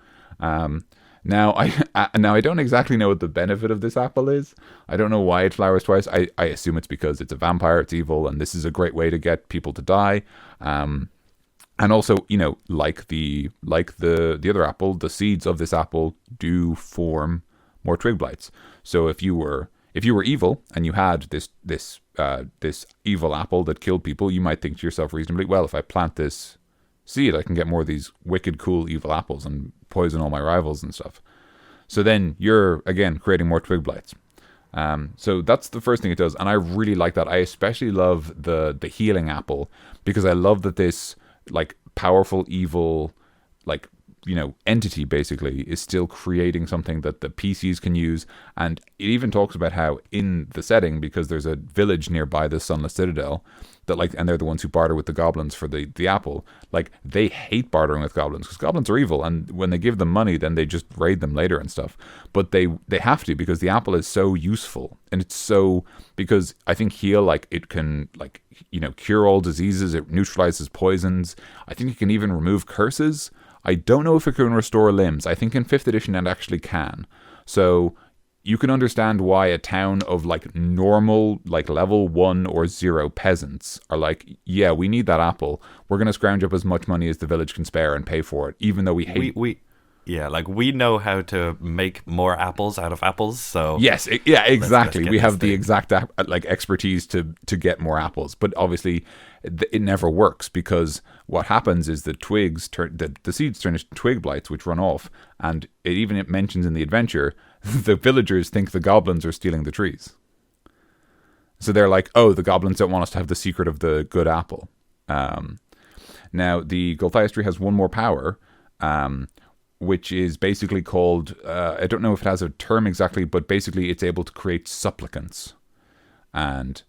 S2: Now I don't exactly know what the benefit of this apple is. I don't know why it flowers twice. I assume it's because it's a vampire, it's evil, and this is a great way to get people to die. And also, like the other apple, the seeds of this apple do form more twig blights. So if you were evil and you had this evil apple that killed people, you might think to yourself reasonably, well, if I plant this seed, I can get more of these wicked cool evil apples and poison all my rivals and stuff. So then you're again creating more twig blights. So that's the first thing it does, and I really like that. I especially love the healing apple, because I love that this like powerful evil entity basically is still creating something that the PCs can use. And it even talks about how in the setting, because there's a village nearby the Sunless Citadel that and they're the ones who barter with the goblins for the apple, they hate bartering with goblins because goblins are evil, and when they give them money then they just raid them later and stuff. But they have to, because the apple is so useful, and it's so, because I think heal, it can cure all diseases, it neutralizes poisons, I think it can even remove curses. I don't know if it can restore limbs. I think in 5th edition it actually can. So you can understand why a town of like normal, like level 1 or 0 peasants are like, yeah, we need that apple. We're going to scrounge up as much money as the village can spare and pay for it, even though we hate...
S4: Yeah, like we know how to make more apples out of apples, so...
S2: Yes, exactly.
S4: Let's
S2: we have the exact like expertise to get more apples, but obviously it never works because what happens is the twigs the seeds turn into twig blights, which run off, and it mentions in the adventure the villagers think the goblins are stealing the trees. So they're like, oh, the goblins don't want us to have the secret of the good apple. Now, the Gulthias tree has one more power, which is basically called, I don't know if it has a term exactly, but basically it's able to create supplicants. And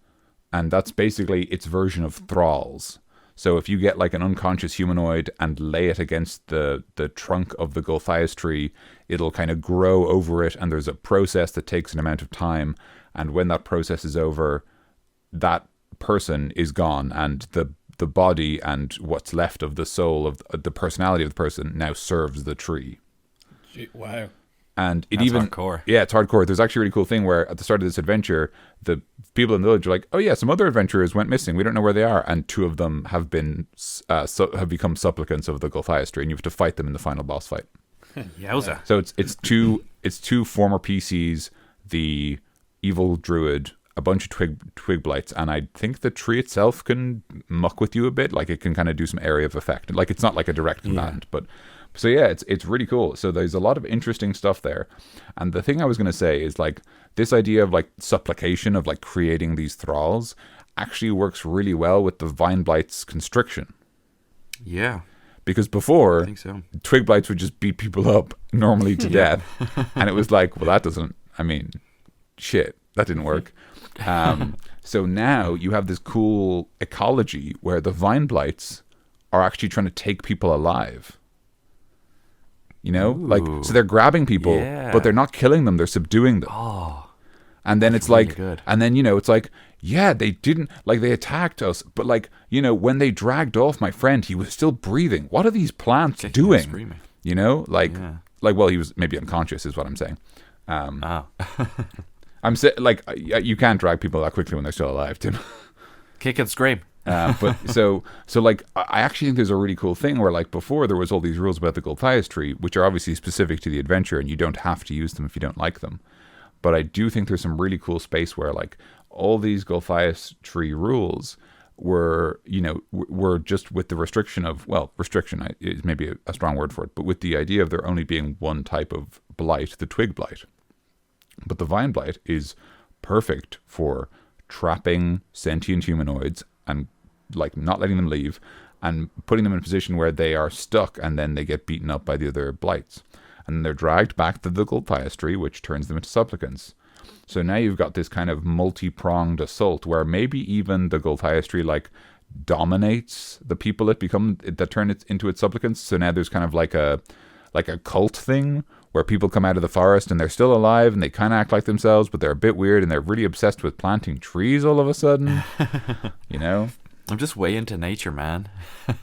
S2: that's basically its version of thralls. So if you get like an unconscious humanoid and lay it against the trunk of the Gulthias tree, it'll kind of grow over it, and there's a process that takes an amount of time. And when that process is over, that person is gone, and the body and what's left of the soul of the personality of the person now serves the tree.
S1: Wow.
S2: And
S4: That's hardcore.
S2: Yeah, it's hardcore. There's actually a really cool thing where at the start of this adventure, the people in the village are like, oh yeah, some other adventurers went missing. We don't know where they are. And 2 of them have been have become supplicants of the Gulthias tree, and you have to fight them in the final boss fight.
S4: Yowza.
S2: So it's two former PCs, the evil druid, a bunch of twig blights, and I think the tree itself can muck with you a bit. Like it can kind of do some area of effect. Like it's not like a direct command, but so yeah, it's really cool. So there's a lot of interesting stuff there. And the thing I was going to say is like this idea of like supplication, of like creating these thralls, actually works really well with the vine blight's constriction.
S3: Yeah.
S2: Because before,
S3: I think so.
S2: twig blights would just beat people up normally to death. And it was like, well, that doesn't, I mean, shit, that didn't work. So now you have this cool ecology where the vine blights are actually trying to take people alive. You know, like, so they're grabbing people, but they're not killing them, they're subduing them.
S4: Oh,
S2: and then it's
S4: really
S2: like,
S4: good.
S2: and then, you know, it's like, yeah, they didn't, like, they attacked us, but like, you know, when they dragged off my friend, he was still breathing. What are these plants doing?
S3: Screaming.
S2: You know, like, well, he was maybe unconscious, is what I'm saying. I'm like, you can't drag people that quickly when they're still alive, Tim.
S4: Kick and scream.
S2: But so like, I actually think there's a really cool thing where, like, before there was all these rules about the Gulthias tree, which are obviously specific to the adventure, and you don't have to use them if you don't like them. But I do think there's some really cool space where, like, all these Gulthias tree rules were, you know, were just with the restriction of, well, restriction is maybe a strong word for it, but with the idea of there only being one type of blight, the twig blight. But the vine blight is perfect for trapping sentient humanoids and like not letting them leave and putting them in a position where they are stuck, and then they get beaten up by the other blights. And then they're dragged back to the Gulthias tree, which turns them into supplicants. So now you've got this kind of multi-pronged assault where maybe even the Gulthias tree like dominates the people that turn it into its supplicants. So now there's kind of like a cult thing where people come out of the forest and they're still alive and they kind of act like themselves, but they're a bit weird and they're really obsessed with planting trees all of a sudden. You know?
S4: I'm just way into nature, man. I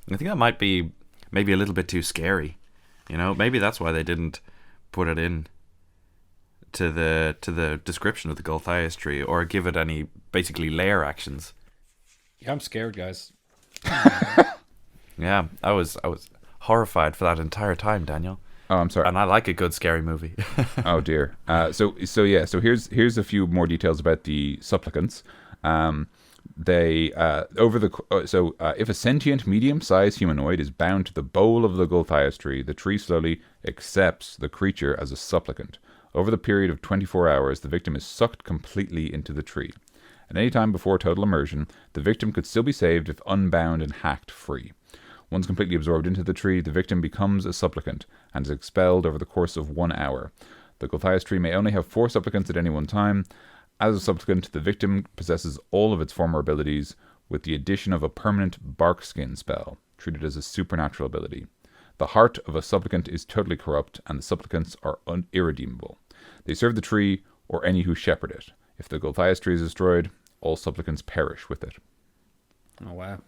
S4: think that might be maybe a little bit too scary. You know, maybe that's why they didn't put it in to the description of the Gulthias tree, or give it any basically lair actions.
S1: Yeah, I'm scared, guys.
S4: Yeah, I was horrified for that entire time, Daniel.
S2: Oh, I'm sorry.
S4: And I like a good scary movie.
S2: Oh dear. So here's a few more details about the supplicants. If a sentient medium-sized humanoid is bound to the bole of the Gulthias tree, the tree slowly accepts the creature as a supplicant. Over the period of 24 hours, the victim is sucked completely into the tree. At any time before total immersion, the victim could still be saved if unbound and hacked free. Once completely absorbed into the tree, the victim becomes a supplicant and is expelled over the course of 1 hour. The Gulthias tree may only have 4 supplicants at any one time. As a supplicant, the victim possesses all of its former abilities, with the addition of a permanent bark skin spell, treated as a supernatural ability. The heart of a supplicant is totally corrupt, and the supplicants are irredeemable. They serve the tree or any who shepherd it. If the Gulthias tree is destroyed, all supplicants perish with it.
S1: Oh, wow.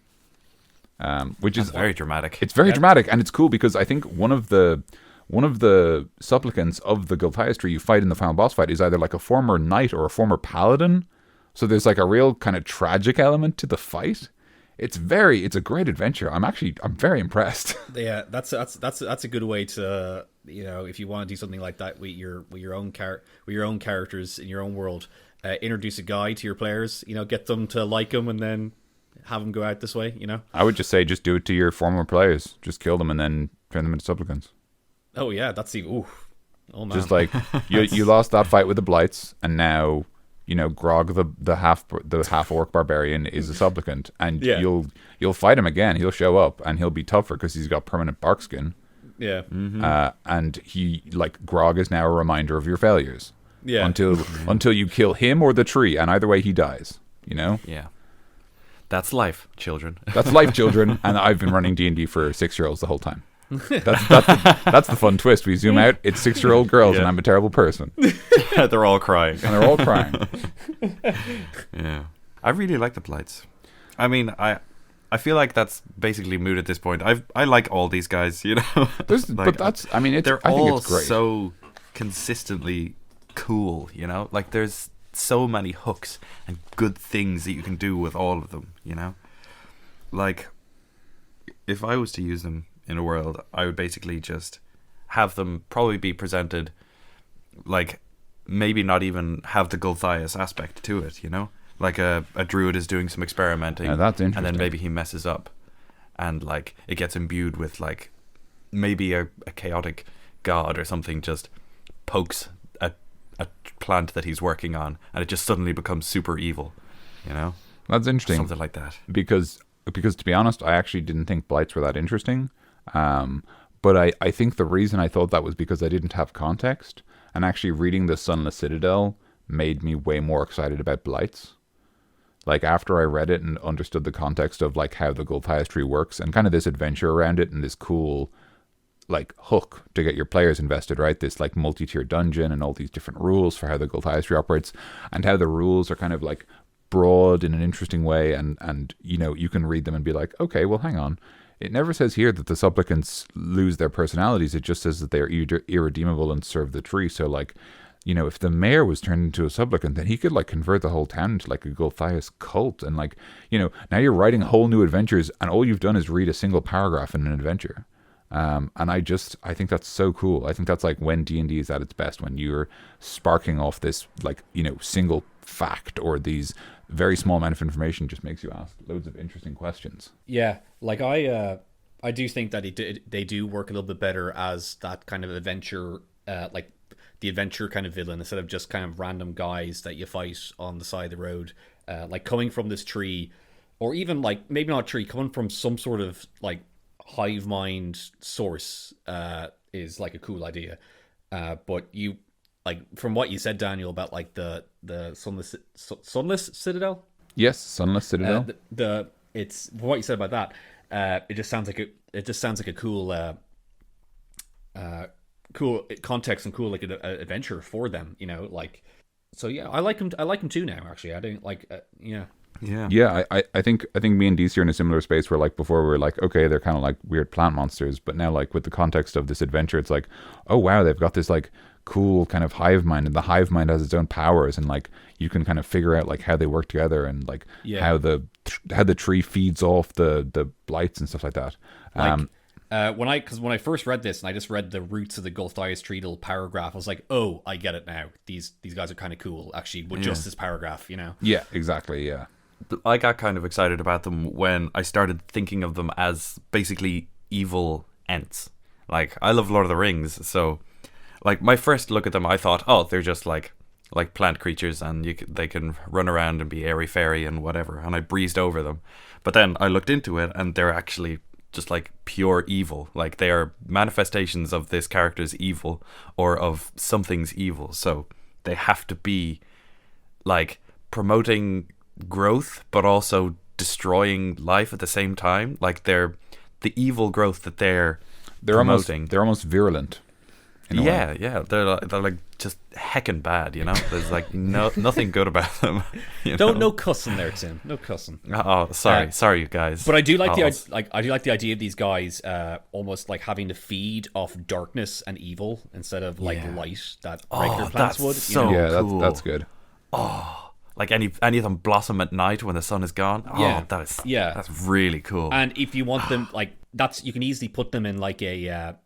S2: Which is
S4: very dramatic.
S2: It's very dramatic, and it's cool because I think one of the one of the supplicants of the Gulthias tree you fight in the final boss fight is either like a former knight or a former paladin. So there's like a real kind of tragic element to the fight. It's a great adventure. I'm very impressed.
S1: Yeah, that's a good way to, if you want to do something like that with your own characters in your own world, introduce a guy to your players, get them to like him and then have them go out this way,
S2: I would just say just do it to your former players. Just kill them and then turn them into supplicants.
S1: Oh yeah, that's the oh man.
S2: Just like you lost that fight with the blights, and now Grog the half orc barbarian is a supplicant, and you'll fight him again. He'll show up and he'll be tougher because he's got permanent bark skin.
S1: Yeah.
S2: And he Grog is now a reminder of your failures.
S1: Yeah.
S2: Until you kill him or the tree, and either way he dies.
S4: Yeah. That's life, children.
S2: That's life, children. And I've been running D&D for 6-year-olds the whole time. That's the fun twist. We zoom out, it's 6-year-old girls, and I'm a terrible person.
S4: They're all crying.
S2: And they're all crying.
S4: Yeah. I really like the Blights. I mean, I feel like that's basically moot at this point. I like all these guys,
S2: But that's, I mean,
S4: they're
S2: I think
S4: all
S2: it's great.
S4: so consistently cool, Like there's so many hooks and good things that you can do with all of them, Like, if I was to use them in a world, I would basically just have them probably be presented like maybe not even have the Gulthias aspect to it, Like a druid is doing some experimenting,
S2: that's interesting.
S4: and then maybe he messes up and like it gets imbued with like maybe a chaotic god or something just pokes a plant that he's working on and it just suddenly becomes super evil,
S2: That's interesting.
S4: Something like that.
S2: Because to be honest, I actually didn't think blights were that interesting. But I think the reason I thought that was because I didn't have context, and actually reading the Sunless Citadel made me way more excited about blights. Like after I read it and understood the context of like how the Gulthias tree works and kind of this adventure around it and this cool like hook to get your players invested, right? This like multi-tier dungeon and all these different rules for how the Gulthias tree operates, and how the rules are kind of like broad in an interesting way, and you can read them and be like, okay, well hang on. It never says here that the supplicants lose their personalities. It just says that they are irredeemable and serve the tree. So like, if the mayor was turned into a supplicant, then he could like convert the whole town into like a Gulthias cult. And like, now you're writing whole new adventures and all you've done is read a single paragraph in an adventure. And I think that's so cool. I think that's like when D&D is at its best, when you're sparking off this like, single fact or these very small amount of information just makes you ask loads of interesting questions.
S1: Yeah, like I do think that they do work a little bit better as that kind of adventure, like the adventure kind of villain, instead of just kind of random guys that you fight on the side of the road, like coming from this tree, or even like maybe not a tree, coming from some sort of like hive mind source is like a cool idea. But you, like from what you said, Daniel, about like the sunless citadel.
S2: Yes, Sunless Citadel.
S1: It's what you said about that. It just sounds like a cool cool context and cool like an adventure for them. Like so. Yeah, I like him too now. Actually, I didn't like. Yeah.
S2: Yeah, I think me and DC are in a similar space where like before we were like, okay, they're kind of like weird plant monsters, but now like with the context of this adventure, it's like, oh wow, they've got this like cool kind of hive mind, and the hive mind has its own powers, and like you can kind of figure out like how they work together, and like how the tree feeds off the blights and stuff like that.
S1: When I first read this and I just read the roots of the Gulthias tree little paragraph, I was like, oh, I get it now. These guys are kind of cool, actually, with just this paragraph,
S2: Yeah, exactly. Yeah.
S4: I got kind of excited about them when I started thinking of them as basically evil ents. Like, I love Lord of the Rings, so like my first look at them, I thought, oh, they're just like plant creatures, and they can run around and be airy fairy and whatever, and I breezed over them. But then I looked into it, and they're actually just like pure evil. Like, they are manifestations of this character's evil or of something's evil. So they have to be like promoting growth but also destroying life at the same time. Like, they're the evil growth that they're promoting.
S2: They're almost virulent in a way.
S4: Yeah. They're like just heckin' bad, you know. There's like nothing good about them.
S1: No cussing there, Tim. No cussing.
S4: Oh, sorry, you guys.
S1: But I do like the idea of these guys almost like having to feed off darkness and evil instead of like light that regular plants would.
S4: So
S2: Yeah,
S4: cool.
S2: that's good.
S4: Like any of them blossom at night when the sun is gone. Oh, that's really cool.
S1: And if you want them like you can easily put them in like an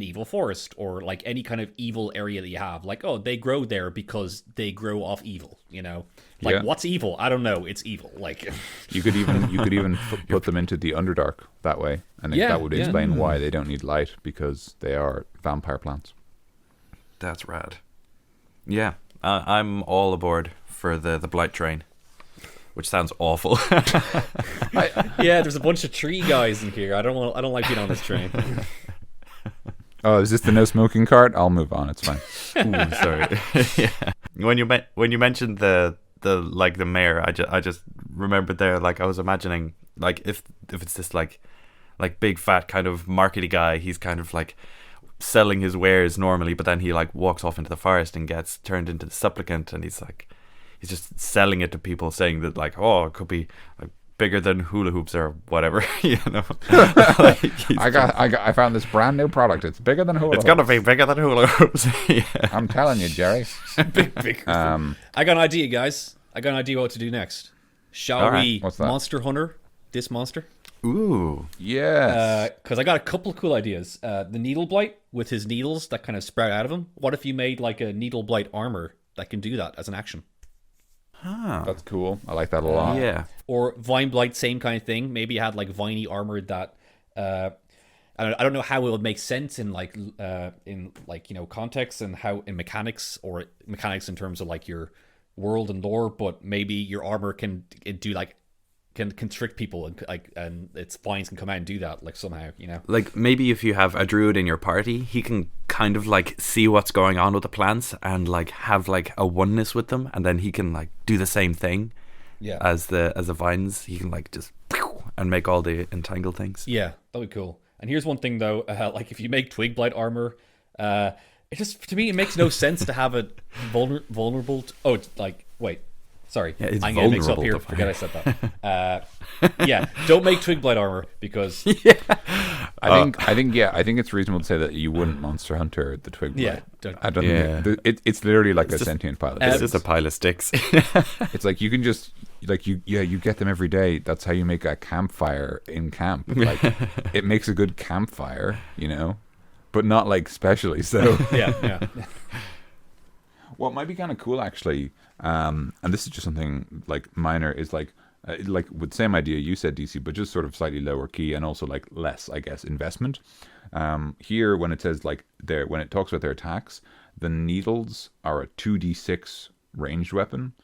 S1: evil forest or like any kind of evil area that you have. Like, oh, they grow there because they grow off evil, you know? Like, what's evil? I don't know. It's evil. Like,
S2: you could even put them into the Underdark that way, and that would explain why they don't need light, because they are vampire plants.
S4: That's rad. Yeah, I'm all aboard for the Blight train, which sounds awful.
S1: Yeah, there's a bunch of tree guys in here. I don't like being on this train.
S2: Oh, is this the no smoking cart? I'll move on. It's fine.
S4: Ooh, sorry. Yeah. When you mentioned the mayor, I just remembered there. Like I was imagining, like if it's this like big fat kind of markety guy, he's kind of like selling his wares normally, but then he like walks off into the forest and gets turned into the supplicant, and he's just selling it to people, saying that like, oh, it could be like bigger than hula hoops or whatever, you know. Like,
S2: I found this brand new product. It's bigger than hula hoops.
S4: It's gonna be bigger than hula hoops. Yeah.
S2: I'm telling you, Jerry.
S1: Bigger. I got an idea, guys. I got an idea what to do next. Shall we
S2: What's that?
S1: Monster Hunter this monster?
S4: Ooh.
S2: Yes.
S1: Because I got a couple of cool ideas. The Needle Blight with his needles that kind of sprout out of him. What if you made like a Needle Blight armor that can do that as an action?
S2: That's cool. I like that a lot.
S4: Yeah.
S1: Or Vine Blight, same kind of thing. Maybe you had like viney armor that I don't know how it would make sense in like context and how in mechanics in terms of like your world and lore, but maybe your armor can constrict people and its vines can come out and do that like somehow, you know.
S4: Like maybe if you have a druid in your party, he can kind of like see what's going on with the plants and like have like a oneness with them, and then he can like do the same thing as the vines. He can like just and make all the entangled things.
S1: Yeah, that'd be cool. And here's one thing though, like if you make Twig Blight armor, it just, to me, it makes no sense to have it vulnerable to, sorry,
S4: yeah,
S1: I'm getting mixed up here. Forget I said that. Don't make Twig Blight armor because
S2: I think it's reasonable to say that you wouldn't Monster Hunter the Twig Blight. I don't think it's literally like it's a sentient pile of
S4: It's
S2: sticks.
S4: just a pile of sticks.
S2: It's like you can just you get them every day. That's how you make a campfire in camp. Like it makes a good campfire, you know, but not like specially so.
S1: yeah.
S2: What might be kind of cool actually, and this is just something like minor, is like with the same idea you said, DC, but just sort of slightly lower key and also like less, I guess, investment. Here, when it says like when it talks about their attacks, the needles are a 2d6 ranged weapon,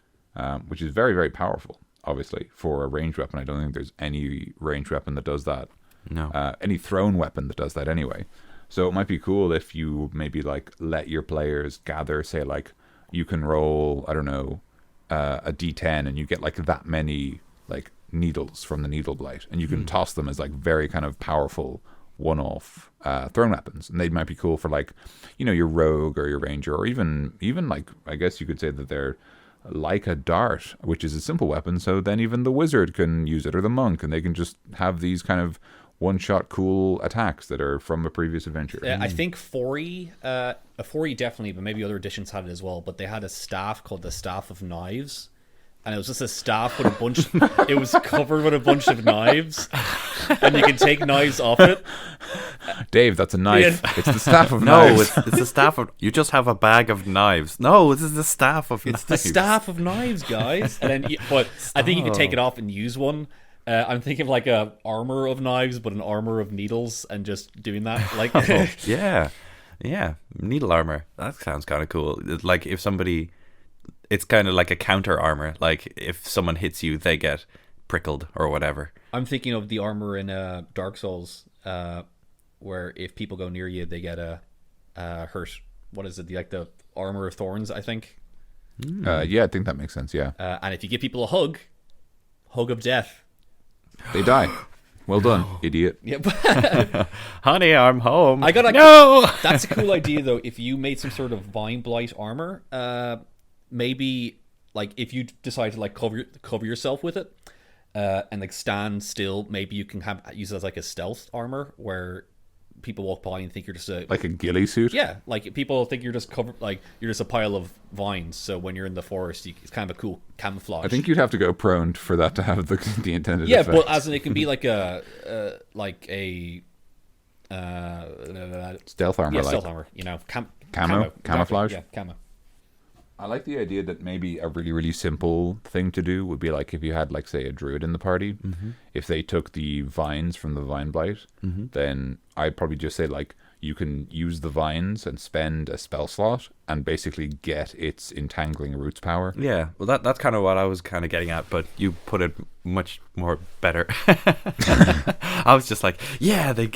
S2: which is very, very powerful. Obviously, for a ranged weapon, I don't think there's any ranged weapon that does that.
S4: No,
S2: any thrown weapon that does that anyway. So it might be cool if you maybe like let your players gather, say like you can roll, I don't know, a d10 and you get like that many like needles from the Needle Blight, and you can toss them as like very kind of powerful one-off thrown weapons, and they might be cool for like, you know, your rogue or your ranger, or even like, I guess you could say that they're like a dart, which is a simple weapon, so then even the wizard can use it, or the monk, and they can just have these kind of one-shot cool attacks that are from a previous adventure.
S1: I think 4E definitely, but maybe other editions had it as well, but they had a staff called the Staff of Knives, and it was just a staff with a bunch it was covered with a bunch of knives, and you can take knives off it.
S2: Dave, that's a knife.
S1: Yeah.
S2: It's the Staff of
S4: no,
S2: Knives.
S4: it's the staff of. You just have a bag of knives. No, this is the staff of.
S1: It's the Staff of Knives, guys. And then, but I think you can take it off and use one. I'm thinking of like a armor of knives, but an armor of needles, and just doing that. Like,
S4: yeah, needle armor. That sounds kind of cool. Like if somebody, it's kind of like a counter armor. Like if someone hits you, they get prickled or whatever.
S1: I'm thinking of the armor in Dark Souls, where if people go near you, they get hurt. What is it? Like the armor of thorns, I think.
S2: Yeah, I think that makes sense. Yeah,
S1: and if you give people a hug of death,
S2: they die. Well done, idiot.
S1: Yeah,
S4: Honey, I'm home.
S1: I got a
S4: no.
S1: That's a cool idea though. If you made some sort of vine blight armor, maybe like if you decide to like cover yourself with it, and like stand still, maybe you can use it as like a stealth armor where people walk by and think you're just
S2: like a ghillie suit.
S1: Yeah, like people think you're just covered, like you're just a pile of vines. So when you're in the forest, it's kind of a cool camouflage.
S2: I think you'd have to go prone for that to have the intended
S1: yeah,
S2: effect.
S1: but as in it can be like a
S2: stealth armor.
S1: Yeah,
S2: like
S1: stealth armor. You know,
S2: camouflage.
S1: Exactly. Yeah, camo.
S2: I like the idea that maybe a really, really simple thing to do would be like if you had, like, say, a druid in the party, if they took the vines from the vine blight, then I'd probably just say, like, you can use the vines and spend a spell slot and basically get its entangling roots power.
S4: Yeah, well, that's kind of what I was kind of getting at, but you put it much more better. I was just like, yeah, they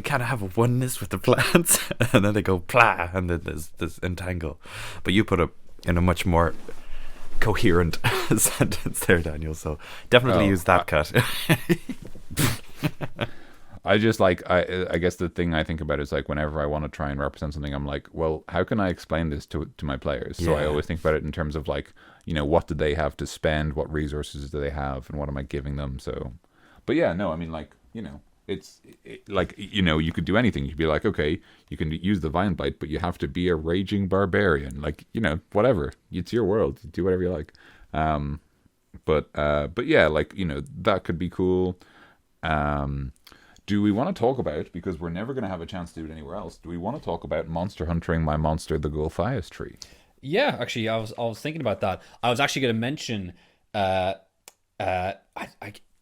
S4: kind of have a oneness with the plants, and then they go plah, and then there's entangle. But you put it in a much more coherent sentence there, Daniel. So definitely use that cut.
S2: I just like, I guess the thing I think about is like whenever I want to try and represent something, I'm like, well, how can I explain this to my players? So I always think about it in terms of like, you know, what do they have to spend? What resources do they have? And what am I giving them? So, but yeah, no, I mean, like, you know, it's like, you know, you could do anything. You'd be like, okay, you can use the vine blight, but you have to be a raging barbarian. Like, you know, whatever. It's your world. Do whatever you like. But yeah, like, you know, that could be cool. Do we want to talk about, because we're never going to have a chance to do it anywhere else, do we want to talk about monster hunting my monster, the Gulthias tree?
S1: Yeah, actually, I was thinking about that. I was actually going to mention,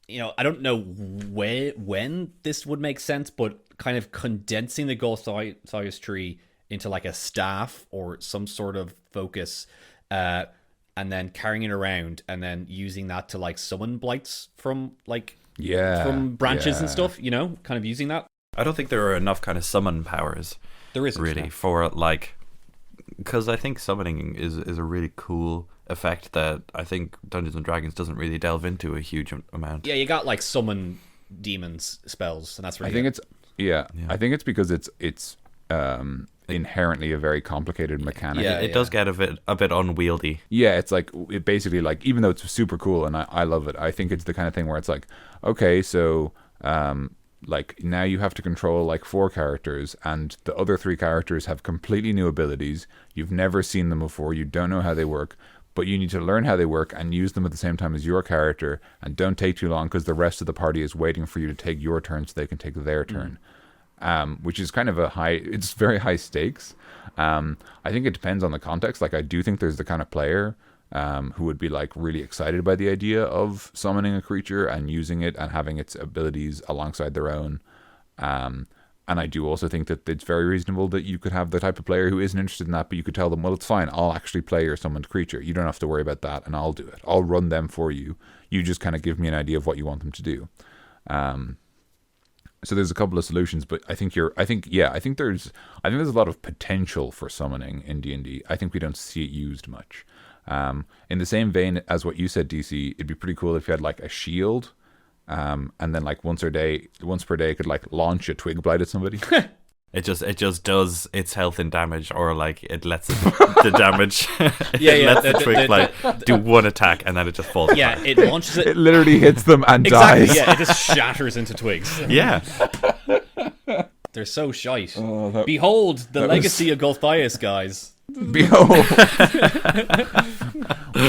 S1: you know, I don't know when this would make sense, but kind of condensing the Gulthias tree into like a staff or some sort of focus, and then carrying it around and then using that to like summon blights from like from branches and stuff, you know, kind of using that.
S4: I don't think there are enough kind of summon powers.
S1: There isn't
S4: really for like, because I think summoning is a really cool effect that I think Dungeons and Dragons doesn't really delve into a huge amount.
S1: Yeah, you got like summon demons spells, and that's really
S2: I think I think it's because it's inherently a very complicated mechanic.
S4: Yeah, it does get a bit unwieldy.
S2: Yeah, it's like, it basically, like, even though it's super cool and I love it, I think it's the kind of thing where it's like, okay, so like now you have to control like 4 characters and the other 3 characters have completely new abilities. You've never seen them before. You don't know how they work, but you need to learn how they work and use them at the same time as your character, and don't take too long because the rest of the party is waiting for you to take your turn so they can take their turn. Which is kind of it's very high stakes. I think it depends on the context. Like, I do think there's the kind of player who would be like really excited by the idea of summoning a creature and using it and having its abilities alongside their own. And I do also think that it's very reasonable that you could have the type of player who isn't interested in that, but you could tell them, well, it's fine, I'll actually play your summoned creature. You don't have to worry about that, and I'll do it. I'll run them for you. You just kind of give me an idea of what you want them to do. So there's a couple of solutions, but I think there's a lot of potential for summoning in D&D. I think we don't see it used much. In the same vein as what you said, DC, it'd be pretty cool if you had like a shield, and then like once per day could like launch a twig blight at somebody.
S4: It just does its health and damage, or like it lets the damage. Lets the twig blight do one attack and then it just falls.
S1: Yeah,
S4: apart.
S1: it launches it.
S2: It literally hits them and
S1: Exactly.
S2: dies.
S1: Yeah, it just shatters into twigs.
S4: Yeah.
S1: They're so shite.
S2: Oh,
S1: Behold the legacy of Gulthias, guys.
S2: Behold.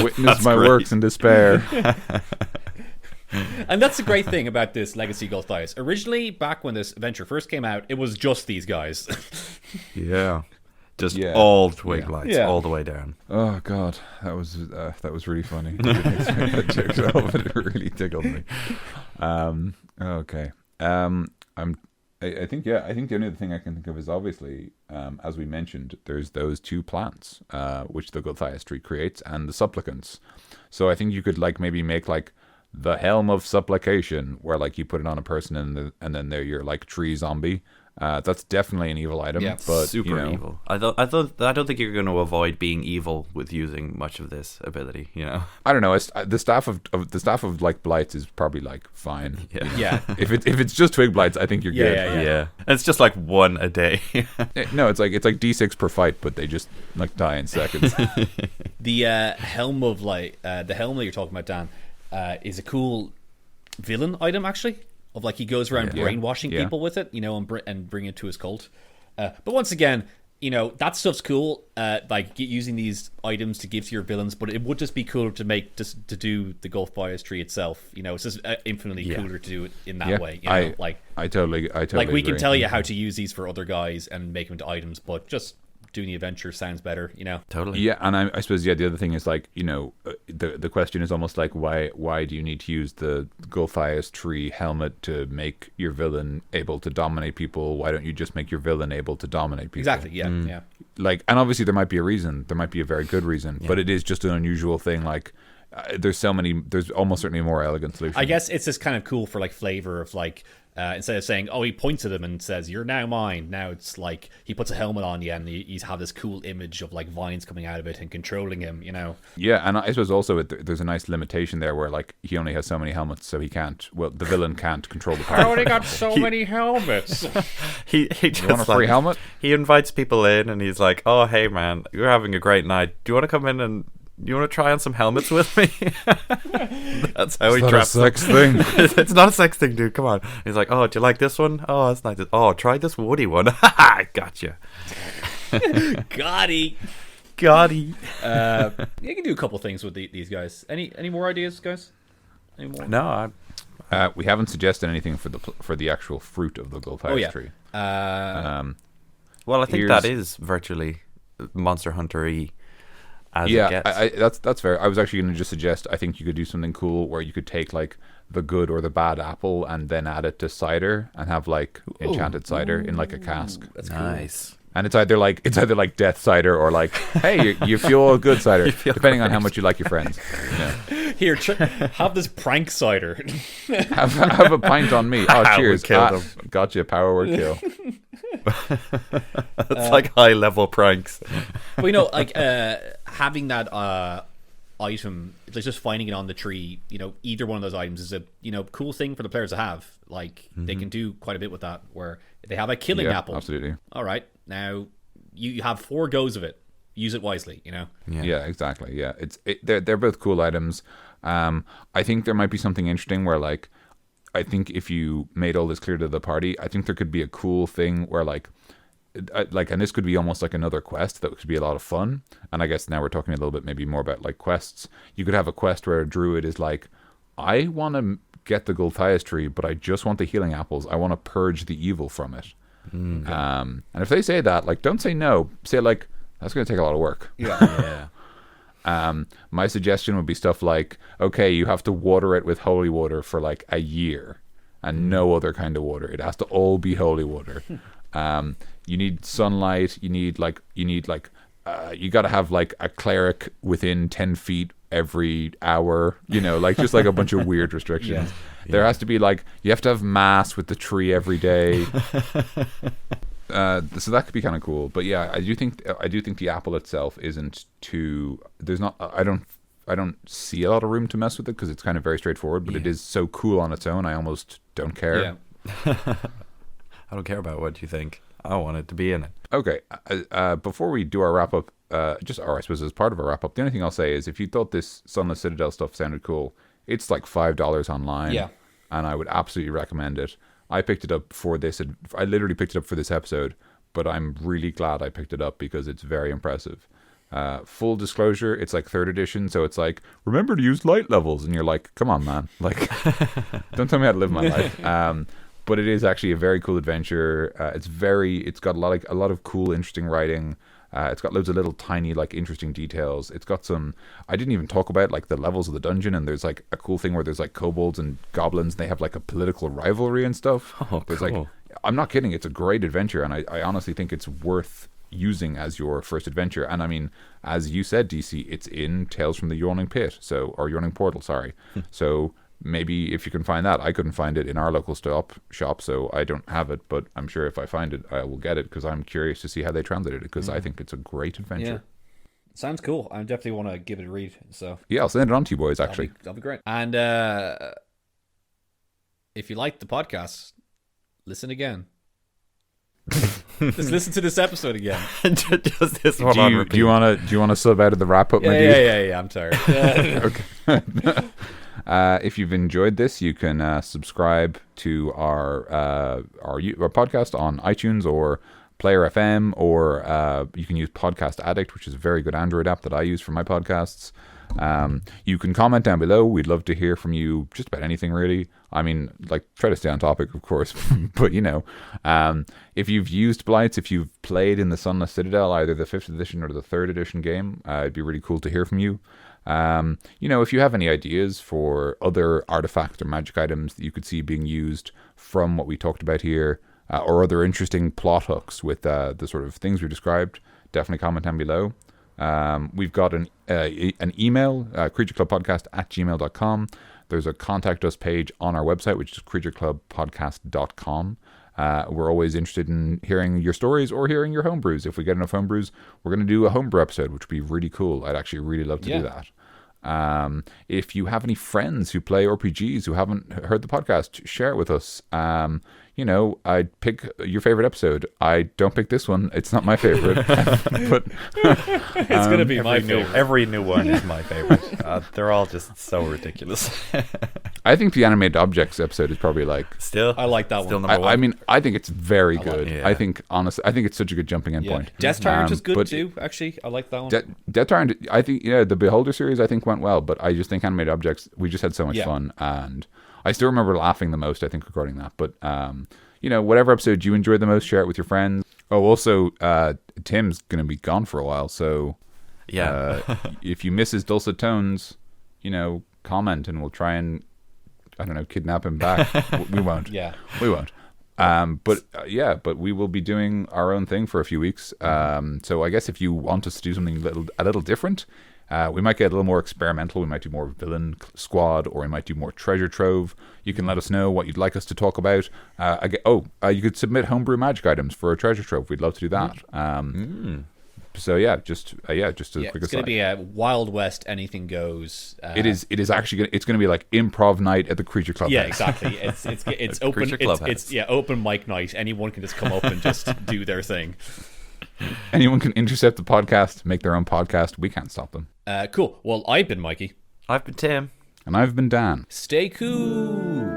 S2: Witness my
S4: great.
S2: works in despair.
S1: And that's the great thing about this Legacy Gulthias. Originally, back when this adventure first came out, it was just these guys.
S4: Yeah. Just
S2: Yeah.
S4: all twig
S2: Yeah.
S4: blights
S1: Yeah.
S4: all the way down.
S2: Oh god, that was really funny. I didn't expect that joke at all, but it really tickled me. Okay. I think the only other thing I can think of is obviously, as we mentioned, there's those 2 plants, which the Gulthias tree creates, and the supplicants. So I think you could like maybe make like the Helm of Supplication, where like you put it on a person and then they're your like tree zombie, That's definitely an evil item.
S1: Yeah.
S2: But
S4: Super evil. I don't think you're going to avoid being evil with using much of this ability.
S2: I don't know. The staff of like blights is probably like fine.
S4: Yeah.
S1: Yeah.
S2: If it's just twig blights, I think you're good.
S4: Yeah. And it's just like one a day.
S2: No, it's like D6 per fight, but they just like die in seconds.
S1: The helm of the helm that you're talking about, Dan, is a cool villain item actually. Of like he goes around brainwashing people with it, and bring it to his cult. But once again, that stuff's cool. Like using these items to give to your villains, but it would just be cooler to do the Gulf Bias tree itself. It's just infinitely cooler to do it in that way.
S2: I totally
S1: like we can
S2: agree.
S1: tell you how to use these for other guys and make them into items, but just doing the adventure sounds better.
S4: Totally.
S2: Yeah, and I suppose the other thing is like the question is almost like why do you need to use the Gulfias tree helmet to make your villain able to dominate people? Why don't you just make your villain able to dominate people?
S1: Exactly. Yeah. Yeah.
S2: Like, and obviously there might be a reason. There might be a very good reason, but it is just an unusual thing. Like, there's almost certainly a more elegant solution.
S1: I guess it's just kind of cool for like flavor of like. Instead of saying, "Oh, he points at him and says, 'You're now mine," now it's like he puts a helmet on you and he's have this cool image of like vines coming out of it and controlling him.
S2: Yeah, and I suppose also there's a nice limitation there where like he only has so many helmets, so he can't. Well, the villain can't control the power.
S1: I only got so many helmets.
S4: He just
S2: You want a free helmet?
S4: He invites people in and he's like, "Oh, hey man, you're having a great night. Do you want to come in and you want to try on some helmets with me?" That's how he traps them.
S2: Sex thing.
S4: It's not a sex thing, dude. Come on. He's like, "Oh, do you like this one? Oh, that's nice. Oh, try this woody one." Gotcha.
S1: Gotti. You can do a couple things with these guys. Any more ideas, guys? Any more?
S4: No,
S2: We haven't suggested anything for the actual fruit of the Gulfias tree.
S4: well, I think that is virtually Monster Hunter-y. As
S2: yeah,
S4: it gets.
S2: that's fair. I was actually going to just suggest. I think you could do something cool where you could take like the good or the bad apple and then add it to cider and have like enchanted cider in like a cask.
S1: That's
S4: nice.
S1: Cool.
S2: And it's either like death cider or like, hey, you feel good cider, depending on how much you like your friends.
S1: Here, have this prank cider.
S2: have a pint on me. Oh, cheers!
S4: Kill them.
S2: Gotcha. Power word kill.
S4: It's like high level pranks.
S1: But like having that item, like just finding it on the tree. Either one of those items is a cool thing for the players to have. Like they can do quite a bit with that. Where they have a killing apple.
S2: Absolutely.
S1: All right, now you have 4 goes of it. Use it wisely.
S2: Yeah, exactly. Yeah, they're both cool items. I think there might be something interesting where like, I think if you made all this clear to the party, I think there could be a cool thing where like, and this could be almost like another quest that could be a lot of fun. And I guess now we're talking a little bit maybe more about like quests. You could have a quest where a druid is like, I want to get the Gulfias tree, but I just want the healing apples. I want to purge the evil from it. Okay. And if they say that, like, don't say no. Say like, that's going to take a lot of work.
S1: Yeah.
S2: My suggestion would be stuff like, okay, you have to water it with holy water for like a year and no other kind of water. It has to all be holy water. You need sunlight. You got to have like a cleric within 10 feet every hour, like just like a bunch of weird restrictions. There has to be like, you have to have mass with the tree every day. So that could be kind of cool. But yeah, I do think the apple itself isn't too, I don't see a lot of room to mess with it because it's kind of very straightforward, but it is so cool on its own. I almost don't care.
S4: I don't care about what you think. I want it to be in it.
S2: Okay. Before we do our wrap up, I suppose as part of our wrap up, the only thing I'll say is if you thought this Sunless Citadel stuff sounded cool, it's like $5 online. Yeah. And I would absolutely recommend it. I picked it up for this. I literally picked it up for this episode, but I'm really glad I picked it up because it's very impressive. Full disclosure, it's like 3rd edition, so it's like, remember to use light levels, and you're like, come on, man, like, don't tell me how to live my life. But it is actually a very cool adventure. It's got a lot of cool, interesting writing. It's got loads of little tiny, like, interesting details. It's got some, I didn't even talk about, like, the levels of the dungeon, and there's, like, a cool thing where there's, like, kobolds and goblins, and they have, like, a political rivalry and stuff.
S4: Oh,
S2: there's,
S4: cool.
S2: like, I'm not kidding, it's a great adventure, and I honestly think it's worth using as your first adventure. And I mean, as you said, DC, it's in Tales from the Yawning Pit, or Yawning Portal, sorry. So maybe if you can find that. I couldn't find it in our local shop, so I don't have it, but I'm sure if I find it, I will get it, because I'm curious to see how they translated it, because I think it's a great adventure.
S1: Yeah. Sounds cool. I definitely want to give it a read. So
S2: Yeah, I'll send it on to you boys, actually.
S1: that'll be great. And if you like the podcast, listen again. Just listen to this episode again.
S4: Just this one on repeat.
S2: Do you want to sub out of the wrap up?
S1: Yeah. I'm tired.
S2: Okay. If you've enjoyed this, you can subscribe to our podcast on iTunes or Player FM, or you can use Podcast Addict, which is a very good Android app that I use for my podcasts. You can comment down below. We'd love to hear from you, just about anything, really. I mean, like, try to stay on topic, of course, but if you've used Blights, if you've played in the Sunless Citadel, either the 5th edition or the 3rd edition game, it'd be really cool to hear from you. If you have any ideas for other artifacts or magic items that you could see being used from what we talked about here, or other interesting plot hooks with the sort of things we described, definitely comment down below. We've got an email, creatureclubpodcast@gmail.com. There's a contact us page on our website, which is creatureclubpodcast.com. We're always interested in hearing your stories or hearing your homebrews. If we get enough homebrews, we're going to do a homebrew episode, which would be really cool. I'd actually really love to do that. If you have any friends who play RPGs who haven't heard the podcast, share it with us. I'd pick your favorite episode. I don't pick this one. It's not my favorite. But
S1: It's going to be my favorite.
S4: Every new one is my favorite. They're all just so ridiculous.
S2: I think the animated objects episode is probably
S4: Still,
S1: I like that
S4: still
S1: one.
S4: number one.
S2: I mean, I think it's very good.
S4: yeah.
S2: I think it's such a good jumping in point.
S1: Death Tyrant is good
S2: but
S1: too, actually. I like that one.
S2: Death Tyrant, I think, the Beholder series, I think, went well, but I just think animated objects, we just had so much fun, and I still remember laughing the most, I think, recording that. But whatever episode you enjoyed the most, share it with your friends. Oh, also, Tim's going to be gone for a while, so if you miss his dulcet tones, comment, and we'll try and, I don't know, kidnap him back. We won't. We won't. But we will be doing our own thing for a few weeks. So I guess if you want us to do something a little different, we might get a little more experimental. We might do more villain squad, or we might do more treasure trove. You can let us know what you'd like us to talk about. You could submit homebrew magic items for a treasure trove. We'd love to do that. So just a quick
S1: it's
S2: aside.
S1: going to be a Wild West, anything goes.
S2: It is actually it's going to be like improv night at the Creature Club.
S1: Yeah, exactly. It's open. It's open mic night. Anyone can just come up and just do their thing.
S2: Anyone can intercept the podcast, make their own podcast. We can't stop them.
S1: Cool. Well, I've been Mikey.
S4: I've been Tim.
S2: And I've been Dan.
S1: Stay cool.